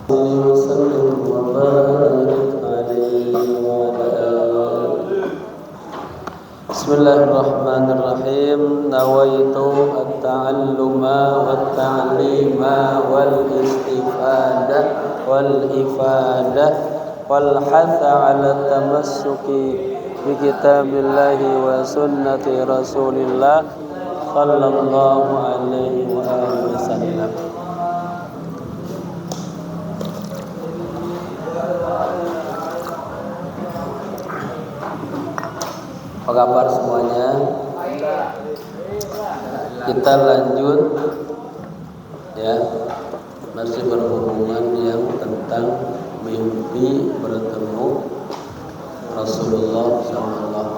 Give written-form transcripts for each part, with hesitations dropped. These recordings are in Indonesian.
وسلم وبارك عليه وعلى آله. Bismillahirrahmanirrahim. Nawaitu at-ta'alluma wat-ta'lima wal-istifadah wal-ifadah wal-hatha 'ala tamassuki bi kitabillahi wa sunnati Rasulillah sallallahu alaihi wa alihi wasallam. Apa kabar semuanya? Kita lanjut ya, masih berhubungan yang tentang mimpi bertemu Rasulullah SAW.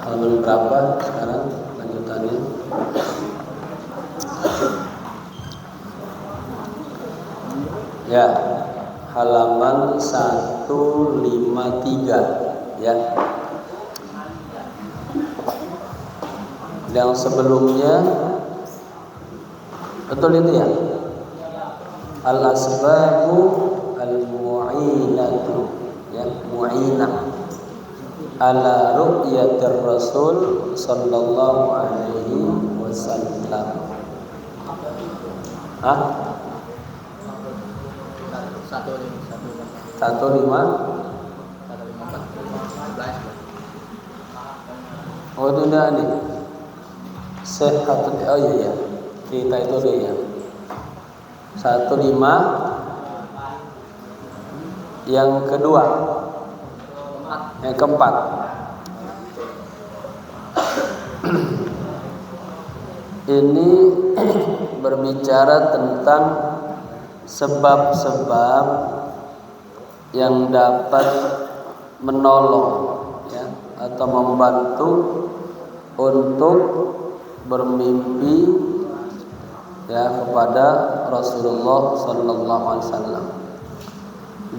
Halaman berapa sekarang lanjutannya? Ya, halaman 153. Ya, yang sebelumnya betul itu ya, al-asbabu al-mu'inatu ya, mu'inah ala ru'yatir rasul sallallahu alaihi wasallam. 154. Oh itu udah nih sehat. Oh iya kita itu deh ya 15. Yang kedua, yang keempat. Ini berbicara tentang sebab-sebab yang dapat menolong ya, atau membantu untuk bermimpi ya kepada Rasulullah sallallahu alaihi wasallam.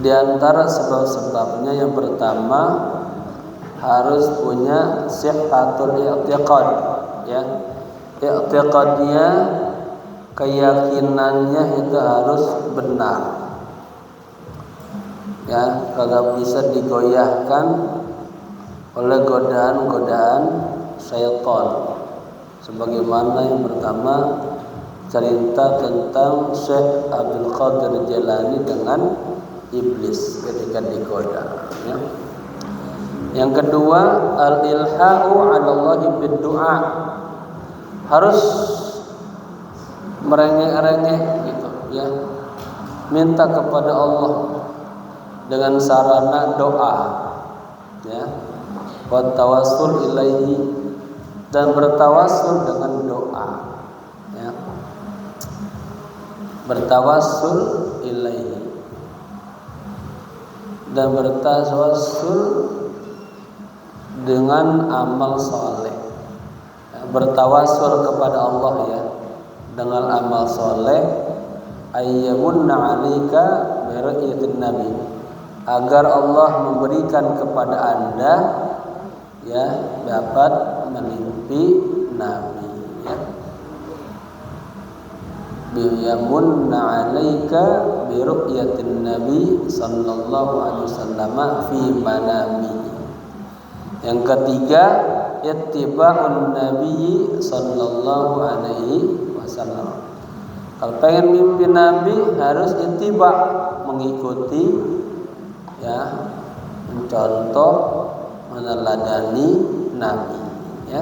Di antara sebab-sebabnya yang pertama harus punya sihhatul i'tiqad ya. I'tiqadnya, keyakinannya itu harus benar. Ya, kagak bisa digoyahkan oleh godaan-godaan syaitan. Sebagaimana yang pertama cerita tentang Syekh Abdul Qadir Jailani dengan iblis ketika digoda ya. Yang kedua, al-ilha'u 'ala Allah bid-du'a. Harus merengek-rengek gitu ya. Minta kepada Allah dengan sarana doa ya. Wa tawassul ilaihi, dan bertawassul dengan doa ya. Bertawassul ilaihi dan bertawassul dengan amal saleh ya. Bertawassul kepada Allah ya dengan amal saleh, ayyamunna 'alaika bi ru'yatin nabi, agar Allah memberikan kepada Anda ya dapat menimpi Nabi ya. Biyamunna 'alaika bi ru'yatin nabi sallallahu alaihi wasallam fi manami. Yang ketiga, ittiba'un nabi sallallahu alaihi wasallam. Kalau pengen mimpi Nabi harus ittiba, mengikuti ya, mencontoh, meneladani Nabi ya.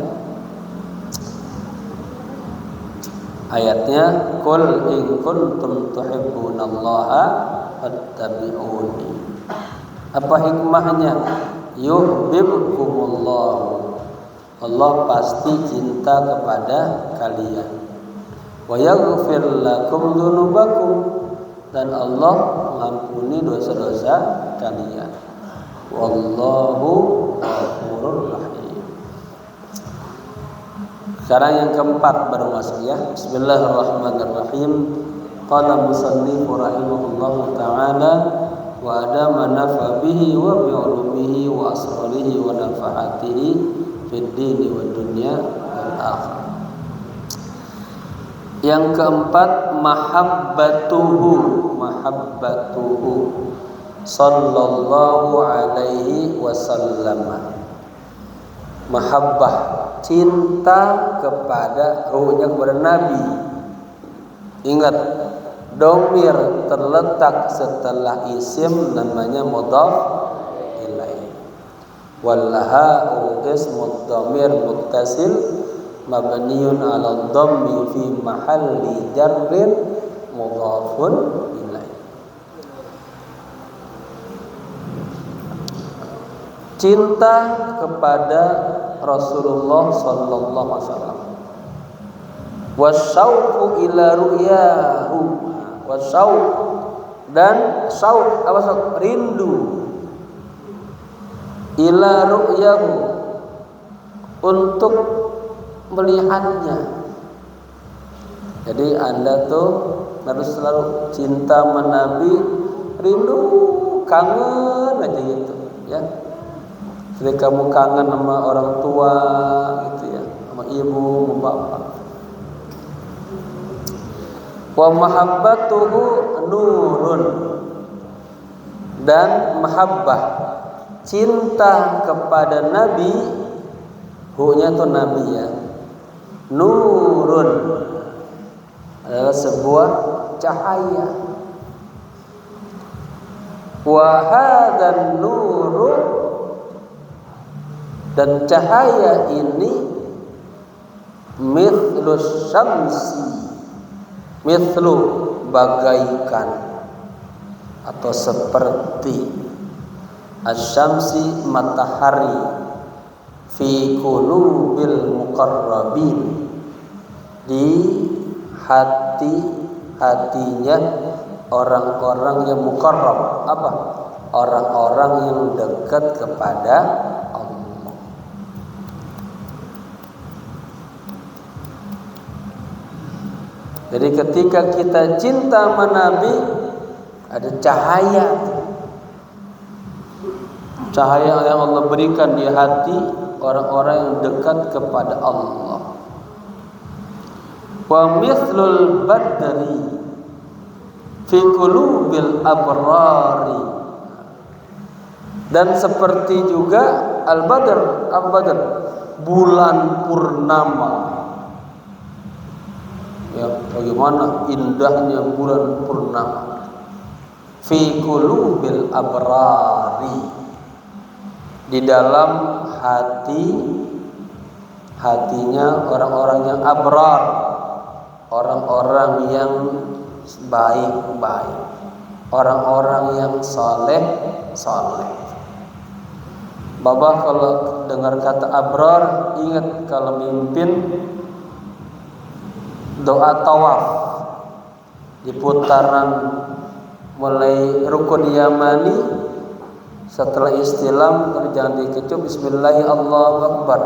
Ayatnya qul in kuntum tuhibbunallaha fattabi'uni. Apa hikmahnya? Yuhibbukumullah, Allah pasti cinta kepada kalian. Wa yaghfir lakum dzunubakum, dan Allah mengampuni dosa-dosa kalian. Wallahu ghafurur rahim. Sekarang yang keempat baru masuk ya. Bismillahirrahmanirrahim. Qala musannif rahimahullahu ta'ala wa adama nafa bihi wa bi ulumihi wa asrarihi wa nafa'atihi fid dini wad dunya wal akhirah. Yang keempat, mahabbatuhu sallallahu alaihi wasallam. Mahabbah, cinta kepada ruhnya kepada Nabi. Ingat, domir terletak setelah isim namanya mudhaf ilaih. Wallaha ismu dhamir muttasil mabniun 'ala dhammi fi mahalli jarrin mudhafun ilaih. Cinta kepada Rasulullah sallallahu alaihi wasallam. Wasyauqu ila ru'yahu. Wasyauq dan syauq apa syauq? Rindu. Ila ru'yahu, untuk melihatnya. Jadi Anda tuh harus selalu cinta sama Nabi, rindu, kangen aja gitu, ya. Jadi kamu kangen sama orang tua gitu ya, sama ibu, sama bapak. Wa mahabbatuhu nurun, dan mahabbah, cinta kepada Nabi, hu-nya tuh Nabi ya. Nurun adalah sebuah cahaya. Wa hadan nuru, dan cahaya ini mithlus syamsi, mithlu bagaikan atau seperti asyamsi matahari, fi qulubil muqarrabin, di hatinya orang-orang yang muqarrab. Apa? Orang-orang yang dekat kepada Allah. Jadi ketika kita cinta sama Nabi, ada cahaya yang Allah berikan di hati orang-orang yang dekat kepada Allah. Wa mithlul badri fi qulubil abrari, dan seperti juga al-badr, bulan purnama. Ya, bagaimana indahnya bulan purnama. Fi qulubil abrari, di dalam hatinya orang-orang yang abrar, orang-orang yang baik-baik, orang-orang yang saleh. Bapak kalau dengar kata abrar, ingat kalau mimpin doa tawaf di putaran mulai rukun yamani, setelah istilam jangan dikecup bismillahirrahmanirrahim Allahu akbar.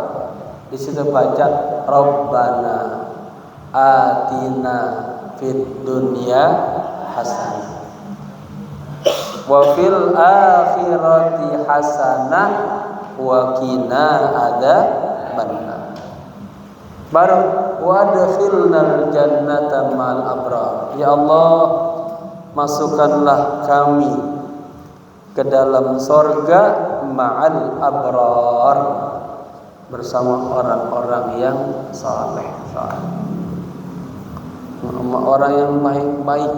Di situ baca Rabbana atina fid dunya hasanah wa fil akhirati hasanah wa qina adzabannar. Baru wa adkhilnal jannata ma'al abrar. Ya Allah, masukkanlah kami ke dalam sorga ma'al abrar, bersama orang-orang yang saleh, orang yang baik-baik.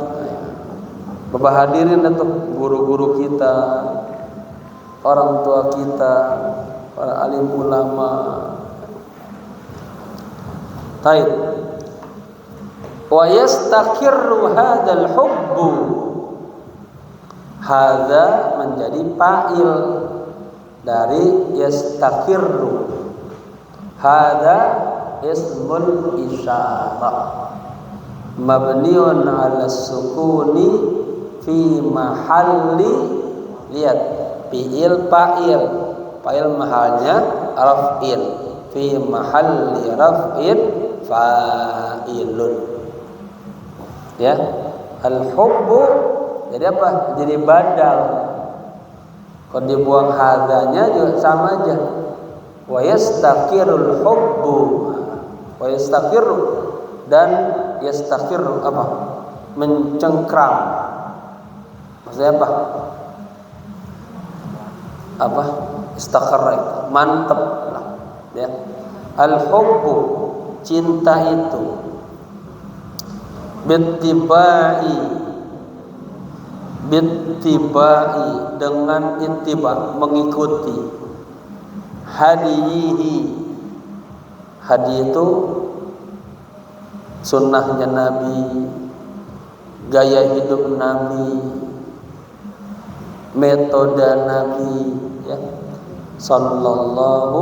Bapak hadirin itu guru-guru kita, orang tua kita, para alim ulama. Baik. Wa yastaqirru hadzal hubbu, hadza menjadi fa'il dari yastaqirru. Hadza ismul isyarah mabniun 'ala sukuni fi mahalli, lihat, fi'il fa'il mahalnya raf'il, fi mahalli raf'in fa'ilun. Ya, al-hubbu jadi apa? Jadi badal. Kalau dibuang hadzanya juga sama aja. Wa yastaqirul hubbu, wa yastaqirru, dan yastakir apa? Mencengkram. Maksudnya apa? Apa? Istakharra itu mantep lah, ya. Al-hubbu, cinta itu, bittibai, dengan ittiba, mengikuti, hadihi, hadi itu sunnahnya Nabi, gaya hidup Nabi, metode Nabi, ya, sallallahu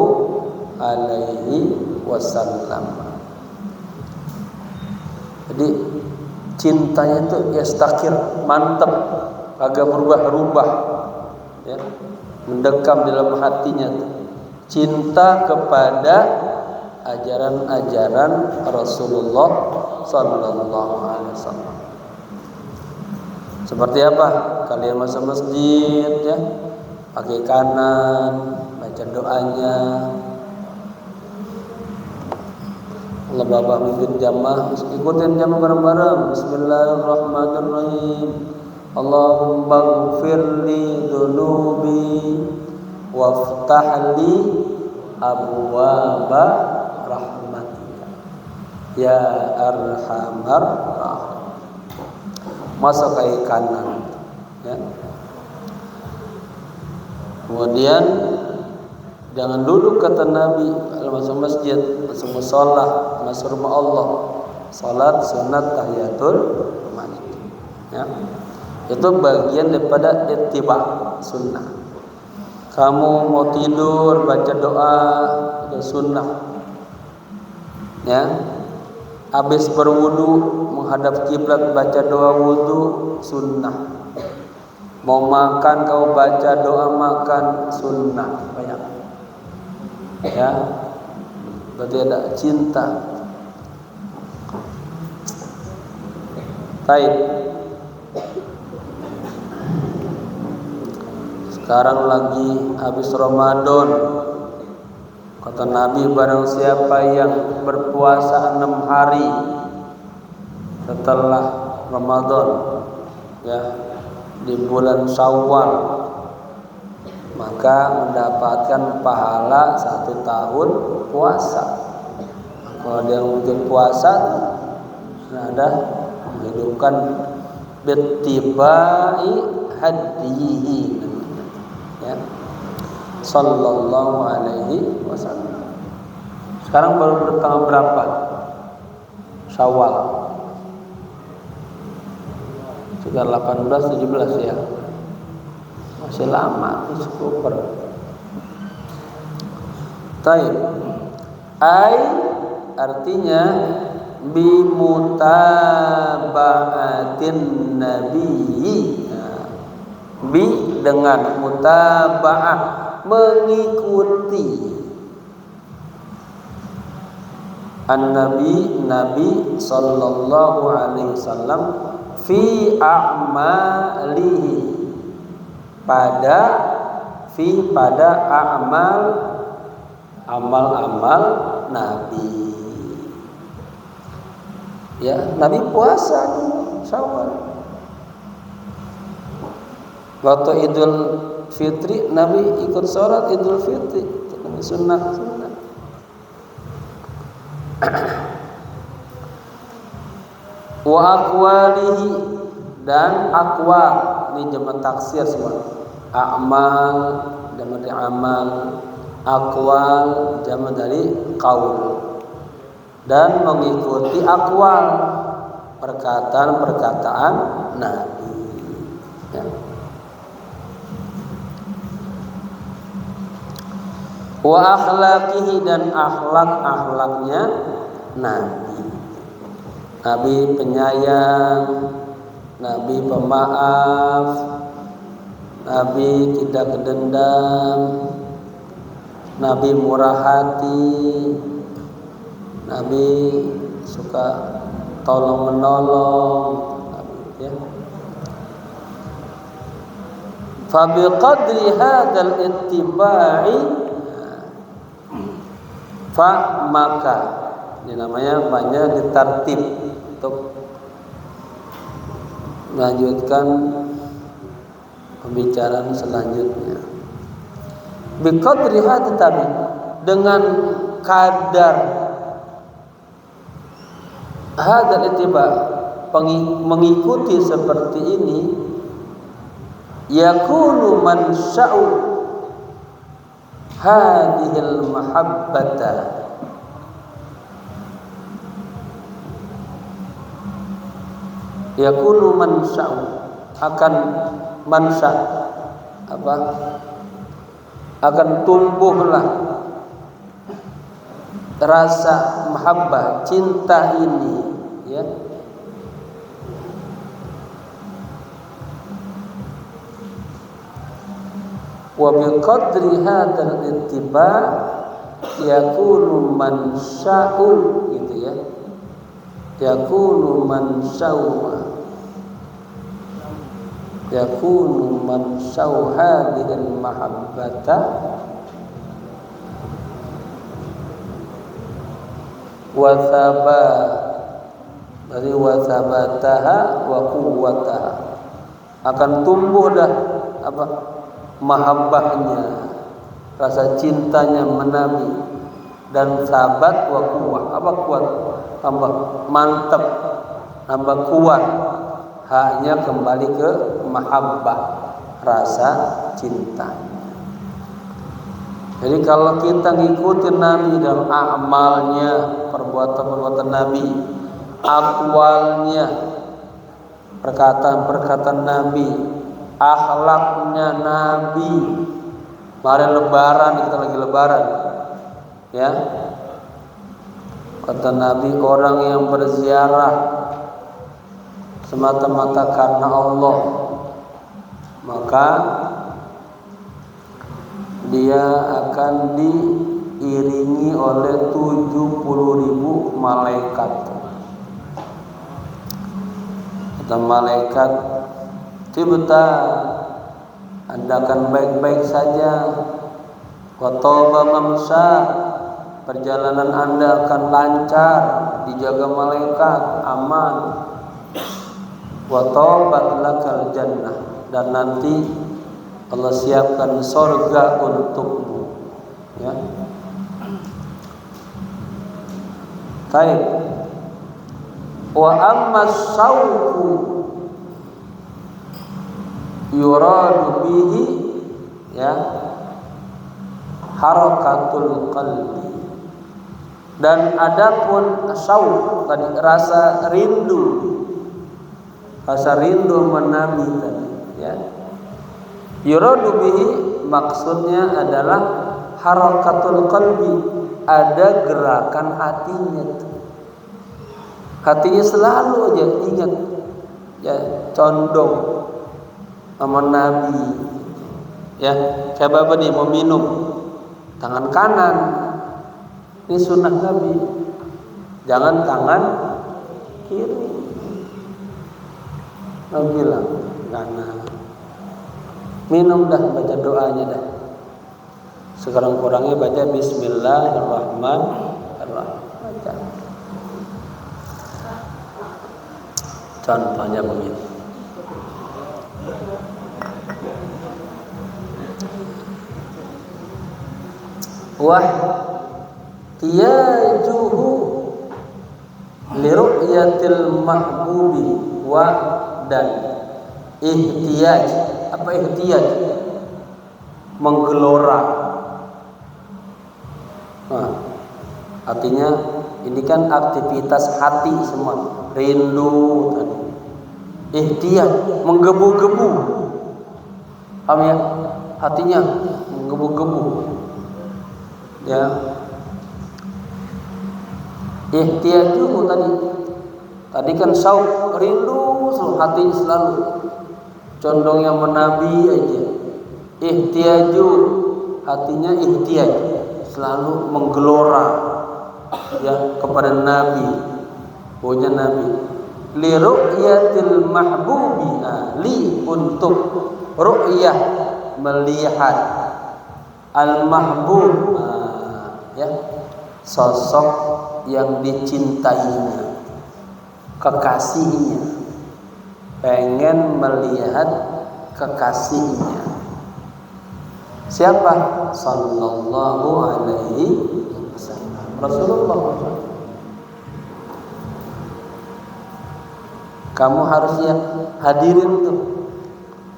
alaihi wasallam. Jadi cintanya itu yastakir, mantap, agak berubah-ubah, ya, mendekam dalam hatinya tuh. Cinta kepada ajaran-ajaran Rasulullah sallallahu alaihi wasallam. Seperti apa? Kalian masuk masjid, ya, pakai kanan, baca doanya. Allah Bapak mimpin jamaah, ikutin jamaah bareng-bareng. Bismillahirrahmanirrahim. Allahumma ighfirli dzunubi waftah li abwaaba rahmatika ya arhamar rahim. Masuk ke kanan, ya. Kemudian jangan duduk, kata Nabi, masuk masjid, masuk mushola, masuk rumah Allah, salat sunat tahiyatul masjid, ya. Itu bagian daripada ittiba sunnah. Kamu mau tidur baca doa, itu sunnah, ya. Habis berwudu menghadap kiblat baca doa wudu, sunnah. Mau makan kau baca doa makan, sunnah, banyak, ya. Berarti ada cinta. Baik. Sekarang lagi habis Ramadan. Kata Nabi, barang siapa yang berpuasa 6 hari setelah Ramadan, ya, di bulan Syawal, maka mendapatkan pahala 1 tahun puasa. Kalau dia mungkin puasa, ada menghidupkan bittibai hadihi, ya, sallallahu alaihi wasallam. Sekarang baru bertanggal berapa? Syawal. Sudah 18, 17, ya. Masih lama, super. Taib. Artinya bimutaba'atin nabi. Bi dengan mutaba'ah, mengikuti Nabi sallallahu alaihi wasallam fi a'malihi, pada amal-amal Nabi. Ya, Nabi puasa di Syawal. Waktu Idul Fitri Nabi ikut sholat Idul Fitri, itu sunnah. Wa aqwalihi, dan aqwal ini jamak taksir semua. A'mal jamak dari amal, aqwal jamak dari qaul. Dan mengikuti aqwal, perkataan-perkataan Nabi, ya. Wa akhlaqihi, dan akhlak-akhlaknya Nabi. Nabi penyayang, Nabi pemaaf, Nabi tidak dendam, Nabi murah hati, Nabi suka tolong menolong, ya. Fa biqadri hadzal ittiba'i, fa maka, ini namanya banyak ditartib untuk melanjutkan pembicaraan selanjutnya. Biqadriha, tetapi dengan kadar hadzal ittiba, mengikuti seperti ini, yakunu mansya'u hadhil mahabbata, yakunu mansya'u, akan mansya apa, akan tumbuhlah rasa mahabbah, cinta ini, ya. Wa biqadri hadzal ittiba yakunu mansya'u, gitu ya. Yakunu mansya'u, yakunu mansya'u hadhil mahabbata wa dari wasabataha wa quwwataha, akan tumbuh dah apa, mahabbahnya, rasa cintanya menabi, dan sabat wa quwwah, apa, kuat, tambah mantap, tambah kuat, haknya kembali ke mahabbah, rasa cinta. Jadi kalau kita ngikutin Nabi dalam amalnya, perbuatan-perbuatan Nabi, aqwalnya, perkataan-perkataan Nabi, akhlaknya Nabi. Kemarin lebaran, kita lagi lebaran, ya. Kata Nabi, orang yang berziarah semata-mata karena Allah, maka dia akan diiringi oleh 70.000 malaikat. Kata malaikat, tibta, Anda akan baik-baik saja. Wa taba mamsa, perjalanan Anda akan lancar, dijaga malaikat, aman. Wa tabat lakal jannah, dan nanti Allah siapkan surga untukmu, ya. Baik. Wa amma syauqu yuradu bihi, ya, harakatul qalbi. Dan adapun syauq tadi, rasa rindu, menabi tadi, ya. Yuradu bihi, maksudnya adalah harakatul qalbi, ada gerakan hatinya. Hatinya selalu aja ingat, ya, condong sama Nabi, ya. Kayak apa nih, mau minum, tangan kanan, ini sunnah Nabi, jangan tangan kiri. Nabi bilang, kanan. Minum dah, baca doanya dah. Sekarang-kurangnya baca Bismillahirrahmanirrahim. Baca. Contohnya begini. Wahtiyajuhu liru'yatil mahbubi, wa, dan ihtiyaj. Apa ihtiyaj? Menggelora. Nah, artinya ini kan aktivitas hati semua, rindu tadi. Ihtiyaj, menggebu-gebu. Paham ya? Hatinya menggebu-gebu. Ya. Ihtiyaj itu tadi kan syauq, rindu, hatinya selalu condong yang menabi aja. Ihtiyaju, hatinya ihtiyaj, selalu menggelora, ya, kepada Nabi, punya Nabi. Li ru'yatil mahbubi, li, untuk ru'yah, melihat, al mahbub, ya, sosok yang dicintainya, kekasihnya. pengen melihat kekasihnya. Siapa? Sallallahu alaihi wasallam, Rasulullah. Kamu harusnya hadirin tuh.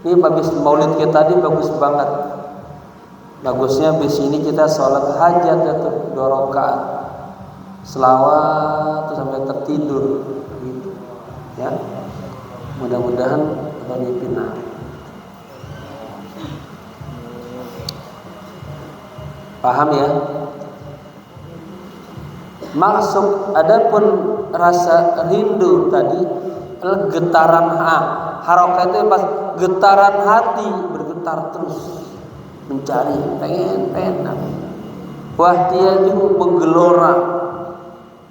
Ini habis maulid kita tadi bagus banget. Bagusnya di sini kita sholat hajat tuh 2 rakaat. Selawat tuh sampai tertidur gitu. Ya. Mudah-mudahan Allah mimpinan. Paham ya? Maksud adapun rasa rindu tadi getaran harokat itu pas getaran hati bergetar terus mencari pengen wah dia juga menggelora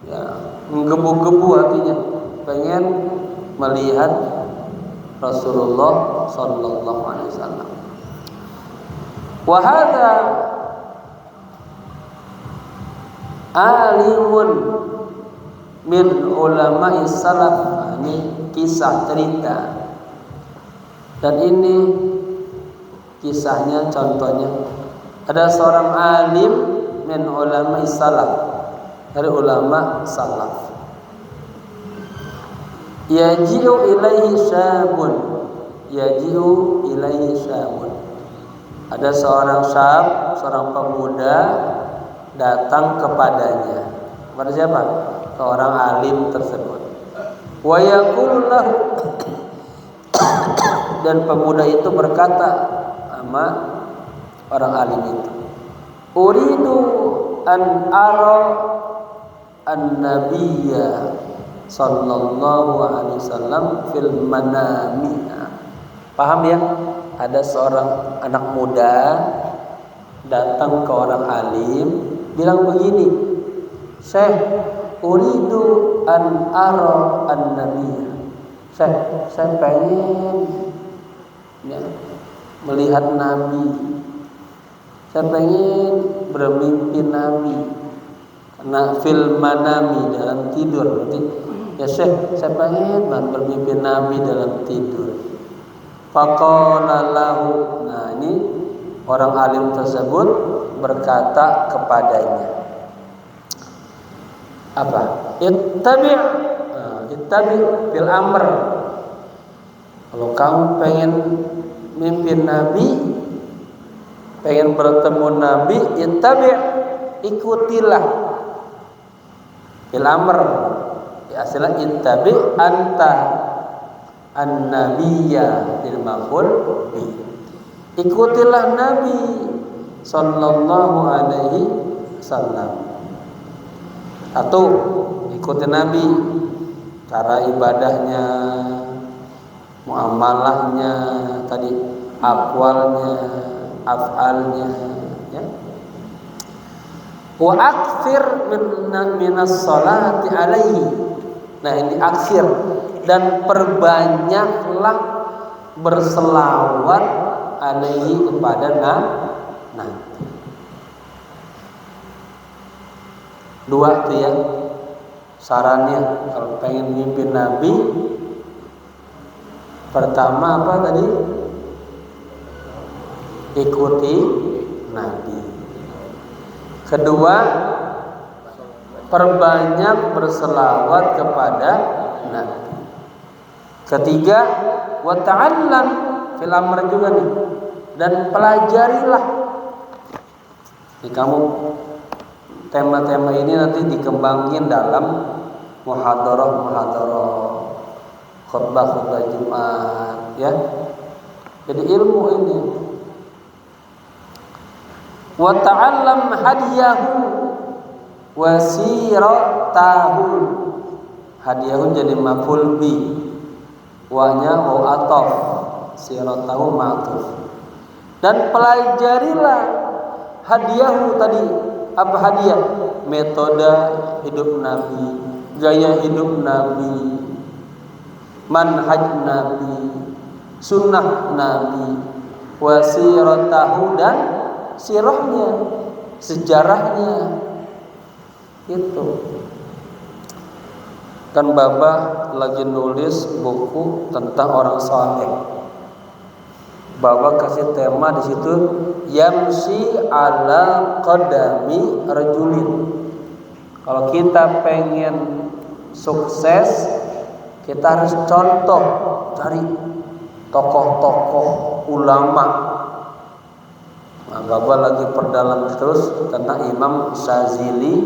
ya, menggebu-gebu hatinya pengen melihat Rasulullah sallallahu alaihi wasallam. Wa hadza alimun min ulama'i salaf. Ini kisah cerita, dan ini kisahnya contohnya ada seorang alim min ulama'i salaf, dari ulama salaf. Yaji'u ilaihi syabun, yaji'u ilaihi syabun. Ada seorang syab, seorang pemuda datang kepadanya. Kepada siapa? Ke orang alim tersebut. Wa yaqulu lahu, dan pemuda itu berkata sama orang alim itu, uridu an ara an-nabiyya sallallahu alaihi wasallam fil manami. Paham ya? Ada seorang anak muda datang ke orang alim bilang begini, Syekh, uridu an ara an-nabiyya. Saya pengen ya, melihat Nabi. Saya pengen bermimpi Nabi. Karena fil manami, dalam tidur. Berarti ya Syekh, saya pengen bermimpi Nabi dalam tidur. Faqala lahu. Nah, ini orang alim tersebut berkata kepadanya, apa? Ittabi' fil amr. Kalau kamu pengen mimpin Nabi, pengen bertemu Nabi, ikutilah fil amr. Ya, aslinya ittabi' anta an-nabiyya bil maf'ul bi. Ikutilah Nabi sallallahu alaihi wasallam. Atau ikuti Nabi, cara ibadahnya, muamalahnya, tadi aqwalnya, af'alnya, ya. Wa aktsir minas salati alaihi. Nah, ini aksir, dan perbanyaklah berselawat alaihi kepada Nabi. Dua tuh ya sarannya kalau pengen mimpin Nabi. Pertama apa tadi? Ikuti Nabi. Kedua, perbanyak berselawat kepada Nabi. Ketiga, wa ta'allam fil amr juga nih, dan pelajarilah. Jadi kamu tema-tema ini nanti dikembangin dalam muhadarah, khutbah Jumat, ya. Jadi ilmu ini. Wa ta'allam hadiyahu wa siratahu. Hadiyahu jadi maf'ul bi, wa-nya wa ataf, siratahu ma'tuf. Dan pelajarilah hadiyahu tadi. Apa hadiah? Metode hidup Nabi, gaya hidup Nabi, manhaj Nabi, sunnah Nabi, wasiratahu, dan sirahnya, sejarahnya. Itu Kan Baba lagi nulis buku tentang orang saleh. Baba kasih tema di situ yamsi ala qadami rajulin. Kalau kita pengen sukses, kita harus contoh dari tokoh-tokoh ulama. Nah, Baba lagi perdalam terus tentang Imam Syazili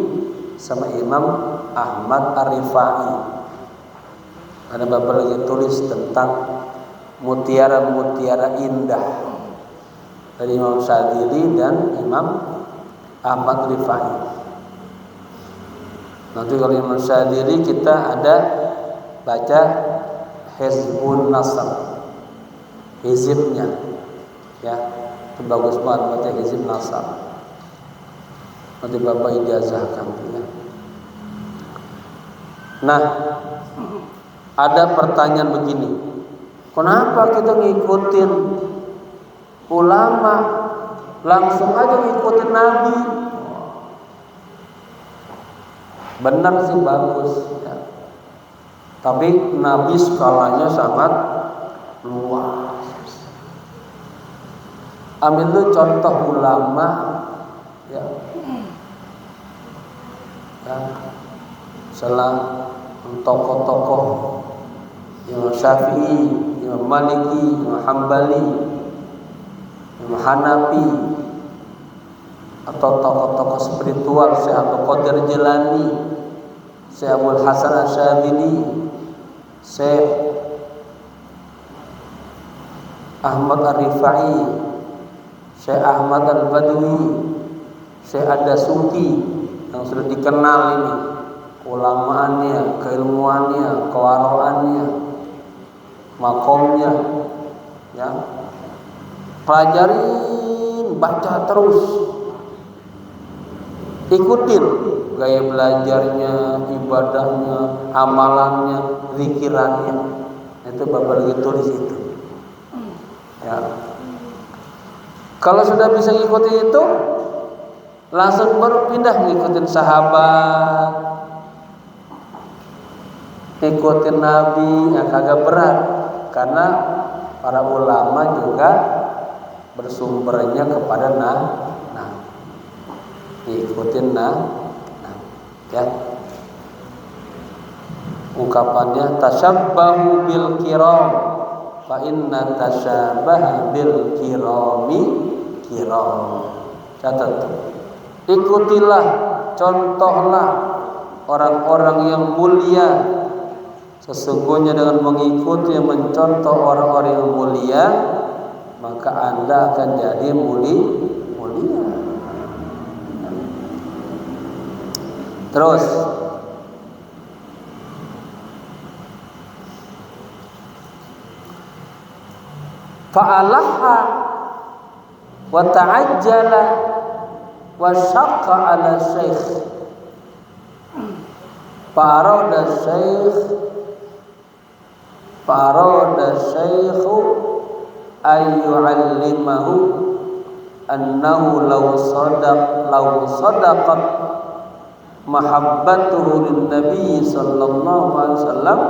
sama Imam Ahmad Ar-Rifai. Ada Baba lagi tulis tentang mutiara-mutiara indah dari Imam Syazili dan Imam Ahmad Rifai. Nanti kalau Imam Syazili kita ada baca Hizbun Nasr, hizibnya, ya itu bagus banget baca Hizib Nasr. Nanti Bapak ijazahkan, ya. Nah, ada pertanyaan begini, kenapa kita ngikutin ulama, langsung aja ngikutin Nabi? Benar sih, bagus, ya. Tapi Nabi skalanya sangat luas. Ambil dulu contoh ulama, ya. Salah tokoh-tokoh Imam Syafi'i, Imam Maliki, Imam Hambali, Imam Hanafi, atau tokoh-tokoh spiritual Syekh Abdul Qadir Jilani, Syekh Abdul Hasan Asyadzili, Syekh Ahmad Ar-Rifai, Syekh Ahmad Al-Badwi, Syekh Ad-Dasuki yang sudah dikenal ini, ulamaannya, keilmuannya, kewaraannya, makomnya, ya. Pelajarin, baca terus, ikutin gaya belajarnya, ibadahnya, amalannya, zikirannya. Itu Bapak lagi tulis itu, ya. Kalau sudah bisa ngikutin itu, langsung baru pindah ngikutin sahabat, ngikutin Nabi, yang kagak berat, karena para ulama juga bersumbernya kepada ikutin ya. Ungkapannya tasyabbahu bil kiram fa inna tasyabaha bil kirami kiram. Catat, ikutilah, contohlah orang-orang yang mulia. Sesungguhnya dengan mengikuti, mencontoh orang-orang yang mulia, maka Anda akan jadi mulia. Terus fa'alaha wa ta'ajjala wa syaqqa ala syekh. Farada syekhu ayyu'allimahu annahu law sadaqat mahabbatuhu lin nabi sallallahu alaihi wasallam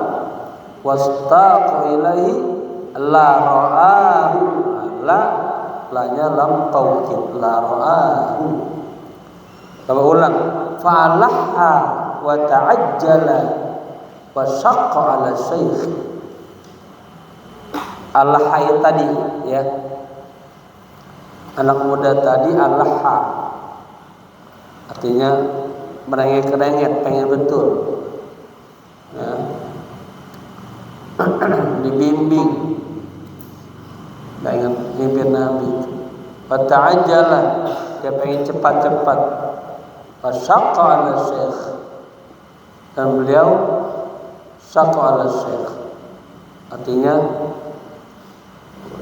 wastaqa ilaihi la ra'ahu, lanya lam taukid, la ra'ahu. Coba ulang, fa'alaha wa ta'ajjala wa syaqqa ala syekh. Al-hay tadi, ya, anak muda tadi, al-ha artinya merengek-rengek, pengen betul, ya. Dibimbing, pengen mimpin Nabi. Wa ta'ajjala, dia pengen cepat-cepat. Wa syaqqa ala syekh, dan beliau syaqqa ala syekh artinya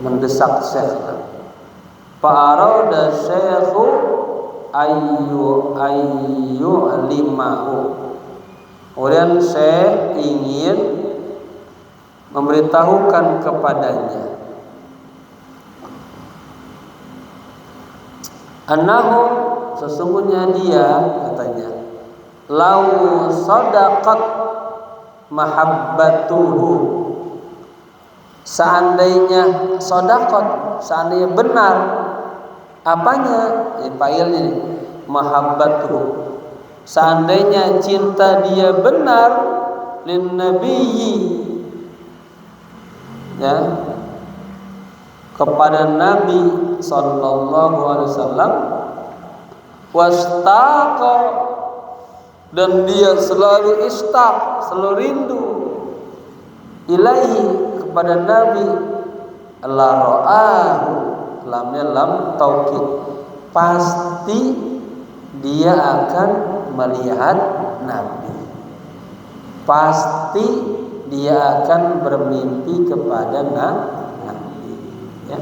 mendesak syekh. Fa'arada syekhu ayyu limahu, kemudian syekh ingin memberitahukan kepadanya annahu, sesungguhnya dia, katanya, lau sadaqat mahabbatuhu. Seandainya sodakot, seandainya benar, apanya? Failnya nih, mahabbatuhu. Seandainya cinta dia benar, lin nabiyyi, ya, kepada Nabi sallallahu alaihi wasallam, wastaqa, dan dia selalu istaq, selalu rindu, ilaihi, kepada Nabi, la ra'ahu, lamnya lam taukid, pasti dia akan melihat Nabi, pasti dia akan bermimpi kepada Nabi, ya.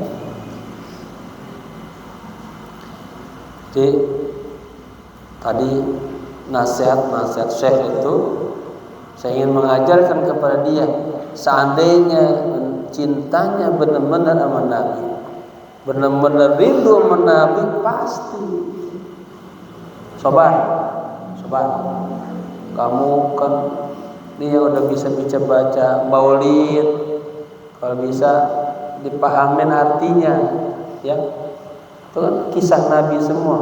Jadi tadi nasihat Syekh itu saya ingin mengajarkan kepada dia, seandainya cintanya benar-benar sama Nabi, benar-benar rindu sama Nabi, pasti sobat. Kamu kan dia udah bisa baca maulid, kalau bisa dipahamin artinya, ya. Itu kan kisah Nabi semua.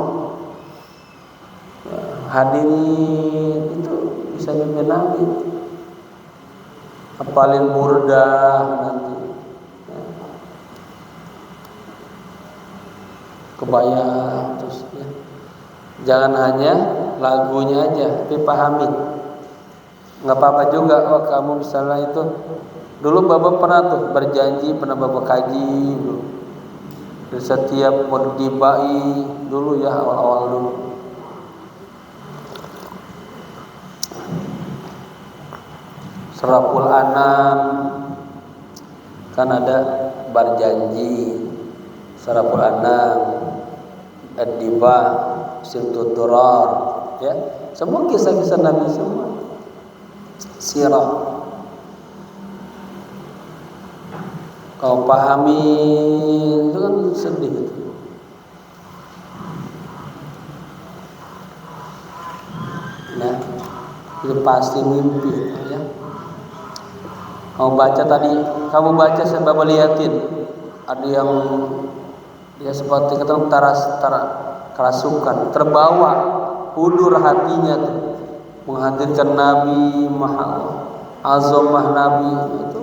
Hadirin itu bisa mimpi Nabi, hafalin burdah nanti, ya. Kebayang terus, ya. Jangan hanya lagunya aja, tapi pahami. Nggak apa-apa juga, oh kamu misalnya itu dulu Bapak pernah tuh berjanji, pernah Bapak kaji dulu. Dan setiap mau dibai dulu, ya, awal-awal dulu. Suraful Anam kan ada berjanji, Suraful Anam, Ad-Diba, Siltud Durar, ya, semua kisah-kisah Nabi semua, sirah. Kau pahami itu kan sedih itu. Nah, itu pasti mimpi, ya. Kamu baca tadi, kamu baca saya Bapak liatin, ada yang dia seperti kata kerasukan, terbawa, hudur hatinya tuh, menghadirkan Nabi, azamah Nabi itu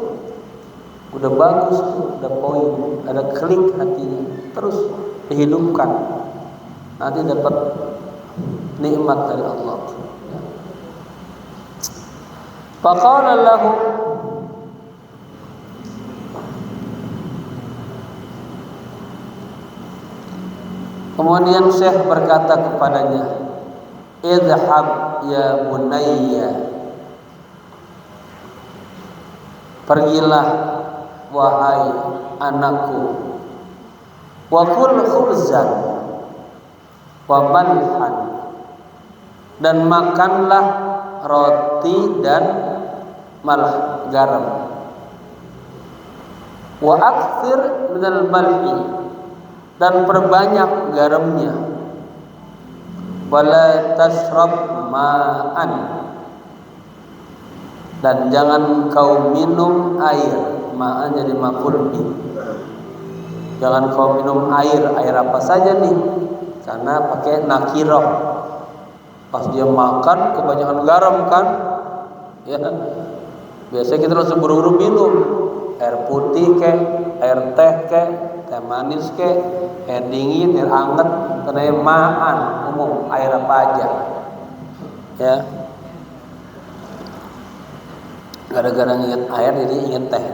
udah bagus tuh, udah poin, ada klik hatinya, terus dihidupkan, nanti dapat nikmat dari Allah. Faqala lahu, kemudian Syekh berkata kepadanya, idhab ya bunayya, pergilah wahai anakku, wa kul khubzan wa malhan, dan makanlah roti dan malah garam, wa akthir minal malhi, dan perbanyak garamnya, wala tashrab ma'an, dan jangan kau minum air. Ma'an jadi maf'ul bih, jangan kau minum air apa saja nih, karena pakai nakirah. Pas dia makan kebanyakan garam kan, ya, biasanya kita langsung buru-buru minum air putih ke, air teh ke, teh manis ke, air dingin, air hangat, karena ma'an umum, air apa aja, ya. Gara-gara ingat air jadi ingat teh.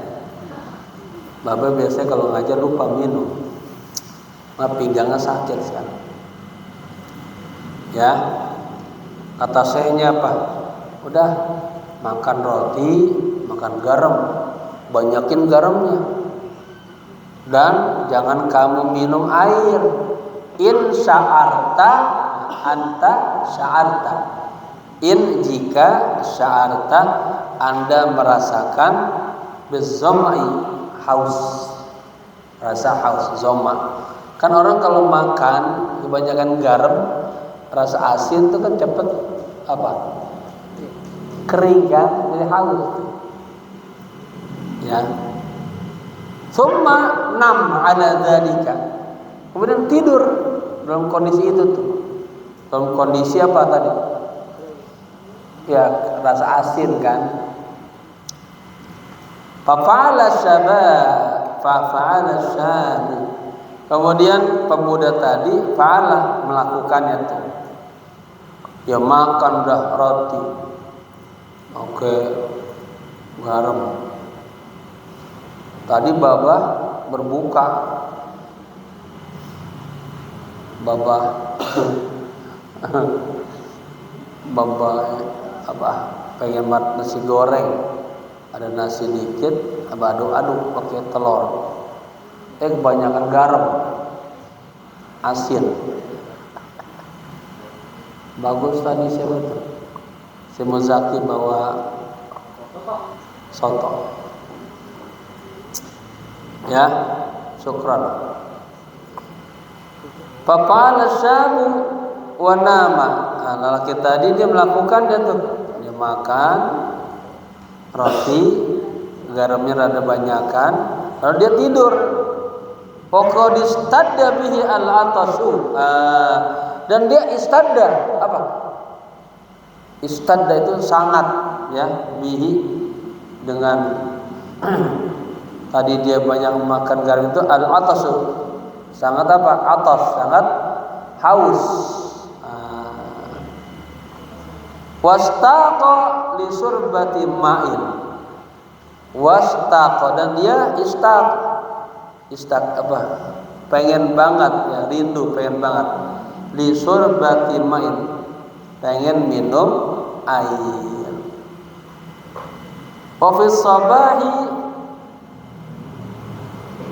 Bapak biasanya kalau ngajar lupa minum, pinggangnya sakit sekarang, ya. Kata sehnya apa? Udah makan roti, makan garam, banyakin garamnya, dan jangan kamu minum air. In sya'arta anta sya'arta, in jika sya'arta Anda merasakan bezomai, haus, rasa haus, zoma. Kan orang kalau makan kebanyakan garam, rasa asin itu kan cepet apa? Kering kan? Jadi akhirnya haus. Ya. Summa nam ala dzalika. Kemudian tidur dalam kondisi itu tuh. Dalam kondisi apa tadi? Ya, rasa asin kan. Fa'ala syab. Kemudian pemuda tadi melakukannya tuh. Ya makan dah roti. Oke. Garam. Tadi babah berbuka. Babah pengen makan nasi goreng, ada nasi dikit, aduk-aduk pakai telur. Kebanyakan garam, asin. Bagus tadi siapa tuh? Si Muzaki bawa soto. Ya, syukran. Faqala syabu wa nama. Nah, lelaki tadi dia melakukan dia makan roti, garamnya rada banyakan, lalu dia tidur. Pokok istadda bihi al-atasu. Dan dia istadda apa? Istadda itu sangat, ya, bihi dengan tadi dia banyak makan garam itu al-atasu. Sangat apa? Atas, sangat haus. Wastaqa li surbati ma'in. Wastaqa, dan dia istaq apa? Pengen banget, ya, rindu, pengen banget. Li surbati ma'in. Pengen minum air. Wa fi sabahi,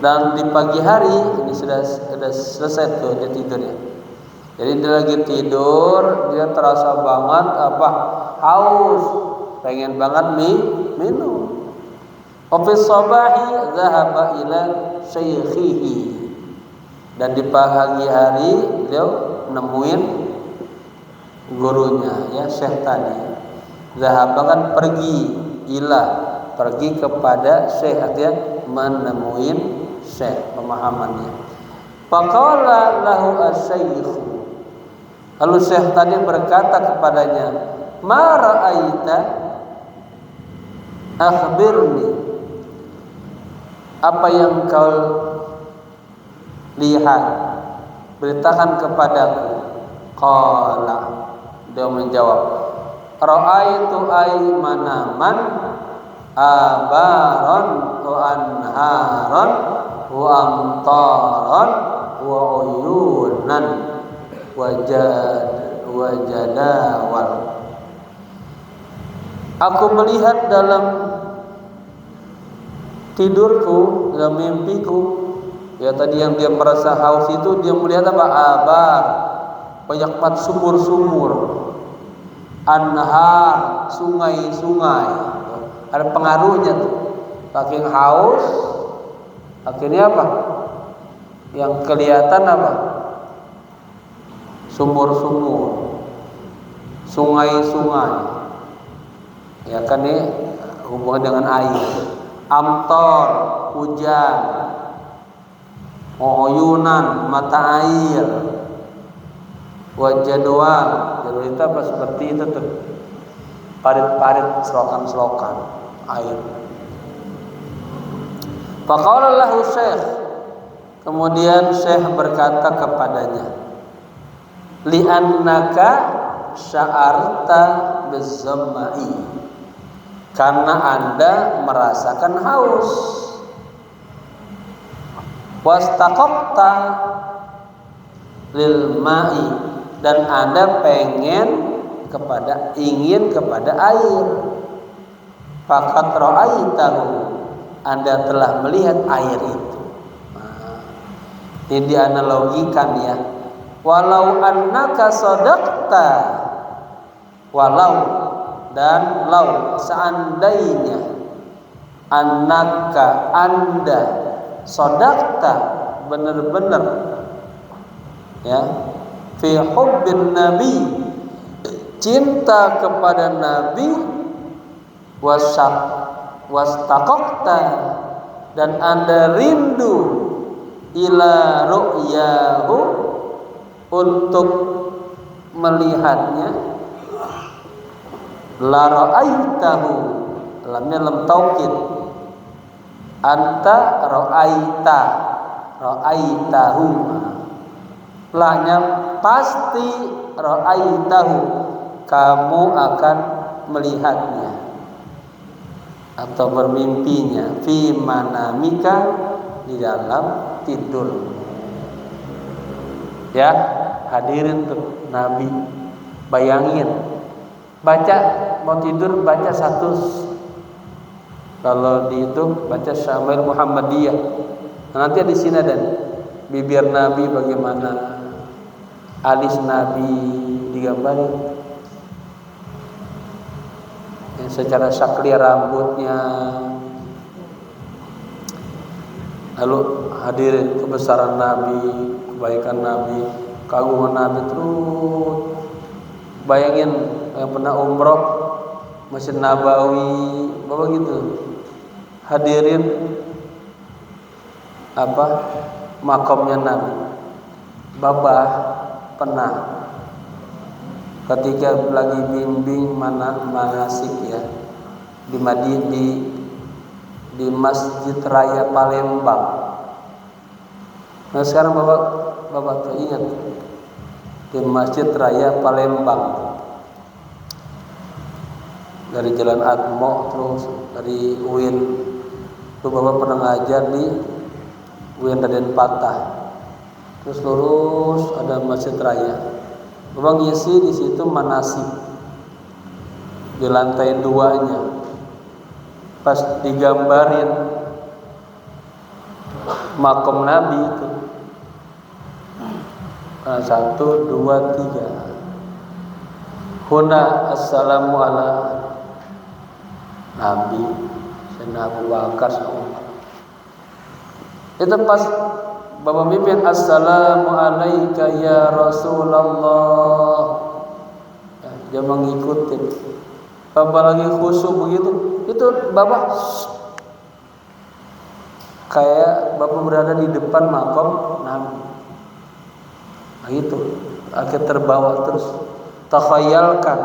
dan di pagi hari ini sudah selesai tuh dia tidurnya. Jadi dia lagi tidur, dia terasa banget haus, pengen banget minum. Ofis sabahi zahaba ila syaikhihi, dan di pagi hari dia nemuin gurunya, ya, syekh tadi. Zahaba kan pergi kepada syekh, artinya menemuin syekh, pemahamannya. Faqala lahu asy-syaikh. Lalu syekh tadi berkata kepadanya, "Ma ra'aita? Akhbirni." Apa yang kau lihat? Beritakan kepadaku. Qala, dia menjawab, "Ra'aitu manaman abaron wa anharon wa amtaron wa uyunan wa jadawal." Aku melihat dalam tidurku, dalam mimpiku, ya, tadi yang dia merasa haus itu dia melihat abar, banyak banget sumur-sumur, anhar, sungai-sungai. Ada pengaruhnya tuh. Saking haus, akhirnya yang kelihatan sumur-sumur, sungai-sungai. Ya kan, ini hubungan dengan air. Amtor, hujan. Uyunan, mata air. Wajadwal, jadi itu seperti itu tuh. Parit-parit, selokan-selokan air. Faqala lahu syekh. Kemudian syekh berkata kepadanya, "Li'annaka sya'arta bizzamai." Karena Anda merasakan haus. Wastaqaqta lil ma'i, dan Anda ingin kepada air. Faqad ra'aitahu, Anda telah melihat air itu. Ini dianalogikan, ya. Walau annaka sadaqta, walau dan lau, seandainya annaka, Anda, sadaqta, benar-benar, ya, fi hubbin nabi, cinta kepada Nabi, wastaqaqta, dan Anda rindu ila ru'yahu, untuk melihatnya, la ra'aitahu, lamnya lam taukid, anta ra'aitahu, lahnya pasti ra'aitahu, kamu akan melihatnya atau bermimpinya, fi manamika, di dalam tidur. Ya, hadirin tuh Nabi, bayangin, baca mau tidur baca satu, kalau di itu baca Syamil Muhammadiyah. Nanti di sini ada bibir Nabi bagaimana, alis Nabi digambarin, secara syakli rambutnya. Lalu hadirin kebesaran Nabi, kebaikan Nabi, keagungan Nabi terus. Bayangin yang pernah umroh Masjid Nabawi, bapak gitu. Hadirin makomnya Nabi. Bapak pernah ketika lagi bimbing manasik ya di Masjid Raya Palembang. Nah sekarang bapak teringat di Masjid Raya Palembang, dari Jalan Atmo terus dari UIN. Itu bapak pernah ngajar di UIN Raden Patah, terus lurus ada Masjid Raya. Bapak ngisi di situ manasik di lantai 2-nya. Pas digambarin makom Nabi itu 1, 2, 3. Huna assalamu ala Nabi Sayyidina Abu Bakar. Itu pas bapak mimpin, assalamu alaika ya Rasulullah, ya, dia mengikuti. Bapak lagi khusyuk begitu, itu bapak kayak bapak berada di depan makom Nabi. Nah itu akhir terbawa terus. Takhayalkan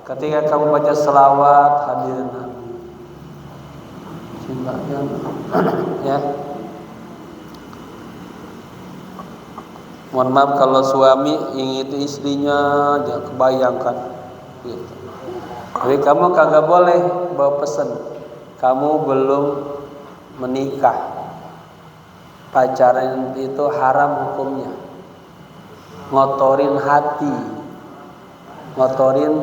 ketika kamu baca selawat hadirin Nabi. Ya. Mohon maaf kalau suami ingin istrinya, jangan kebayangkan gitu. Tapi kamu kagak boleh bawa pesan, kamu belum menikah, pacaran itu haram hukumnya. Ngotorin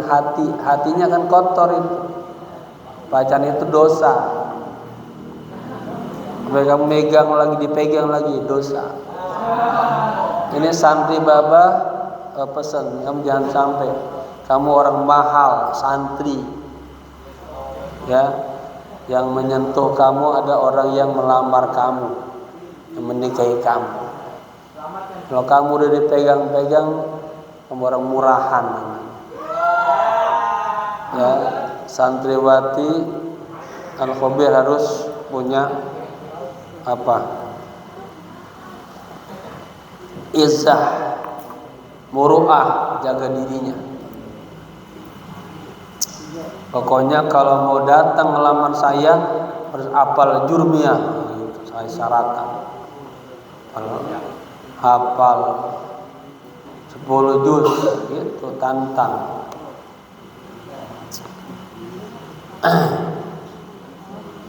hati, hatinya kan kotor itu. Pacaran itu dosa. Sampai kamu megang lagi, dipegang lagi, dosa. Ini santri baba pesan, kamu jangan sampai. Kamu orang mahal, santri, ya, yang menyentuh kamu ada orang yang melamar kamu, yang menikahi kamu. Kalau kamu udah dipegang-pegang, kamu orang murahan. Ya, santriwati al-khobir harus punya izzah, muru'ah, jaga dirinya. Pokoknya kalau mau datang ngelamar saya harus hafal jurmiyah, gitu, saya syaratkan. Kalau hafal 10 juz itu tantang.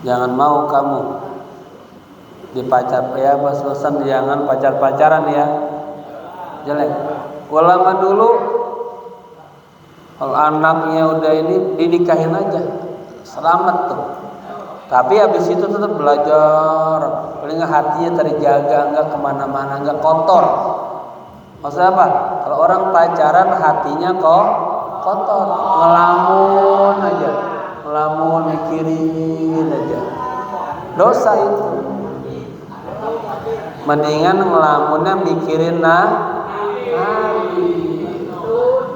Jangan mau kamu dipacar ya, pas-pasan, jangan pacar-pacaran ya, jelek. Ulama dulu kalau anaknya udah ini dinikahin aja, selamat tuh. Tapi habis itu tetap belajar, paling hatinya terjaga, nggak kemana-mana, nggak kotor. Maksudnya apa? Kalau orang pacaran hatinya kok kotor, ngelamun aja, ngelamun mikirin aja, dosa itu. Mendingan ngelamunnya mikirin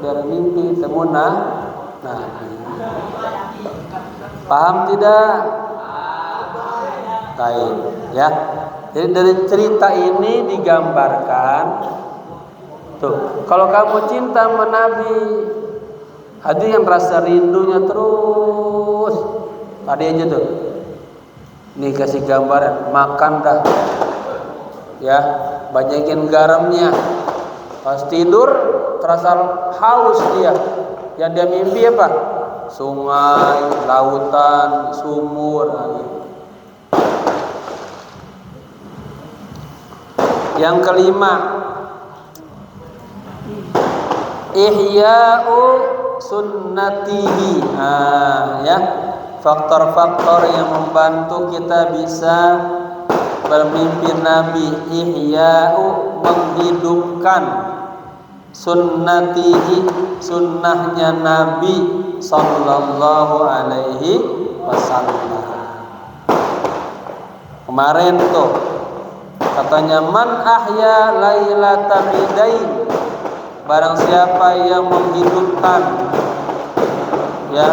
biar mimpi temu Nabi. Paham tidak? Baik, ya. Jadi dari cerita ini digambarkan tuh, kalau kamu cinta sama Nabi, hati yang rasa rindunya terus. Tadi aja tuh. Nih kasih gambaran, makan dah. Ya, banyakin garamnya. Pas tidur terasa haus dia. Yang dia mimpi apa? Sungai, lautan, sumur. Yang kelima, ihya'u sunnatihi. Ya, faktor-faktor yang membantu kita bisa bermimpi Nabi. Ihya'u, menghidupkan, sunnatihi, sunnahnya Nabi sallallahu alaihi wasallam. Kemarin tuh katanya, man ahya lailatal idain, barang siapa yang menghidupkan ya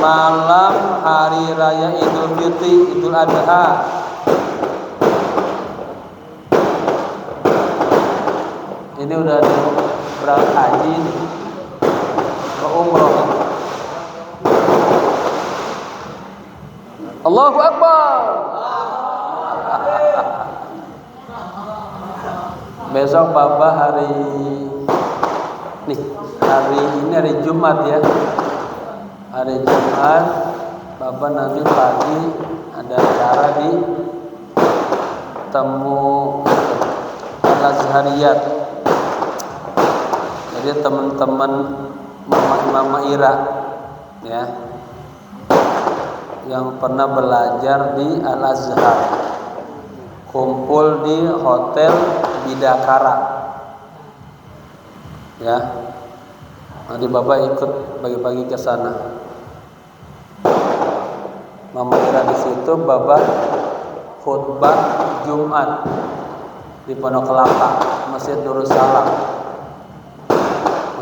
malam hari raya Idul Fitri, Idul Adha. Ini udah berangkat haji nih, ke umroh. Allahu Akbar. Besok Bapak hari ini hari Jumat ya. Hari Jumat Bapak nanti pagi ada acara di temu Al-Azhariyat. Jadi teman-teman Mama Ira ya, yang pernah belajar di Al-Azhar kumpul di Hotel Bidakara ya. Nanti Bapak ikut bagi-bagi ke sana. Mama Ira di situ, Bapak khutbah Jumat di Pondok Kelapa, Masjid Darussalam,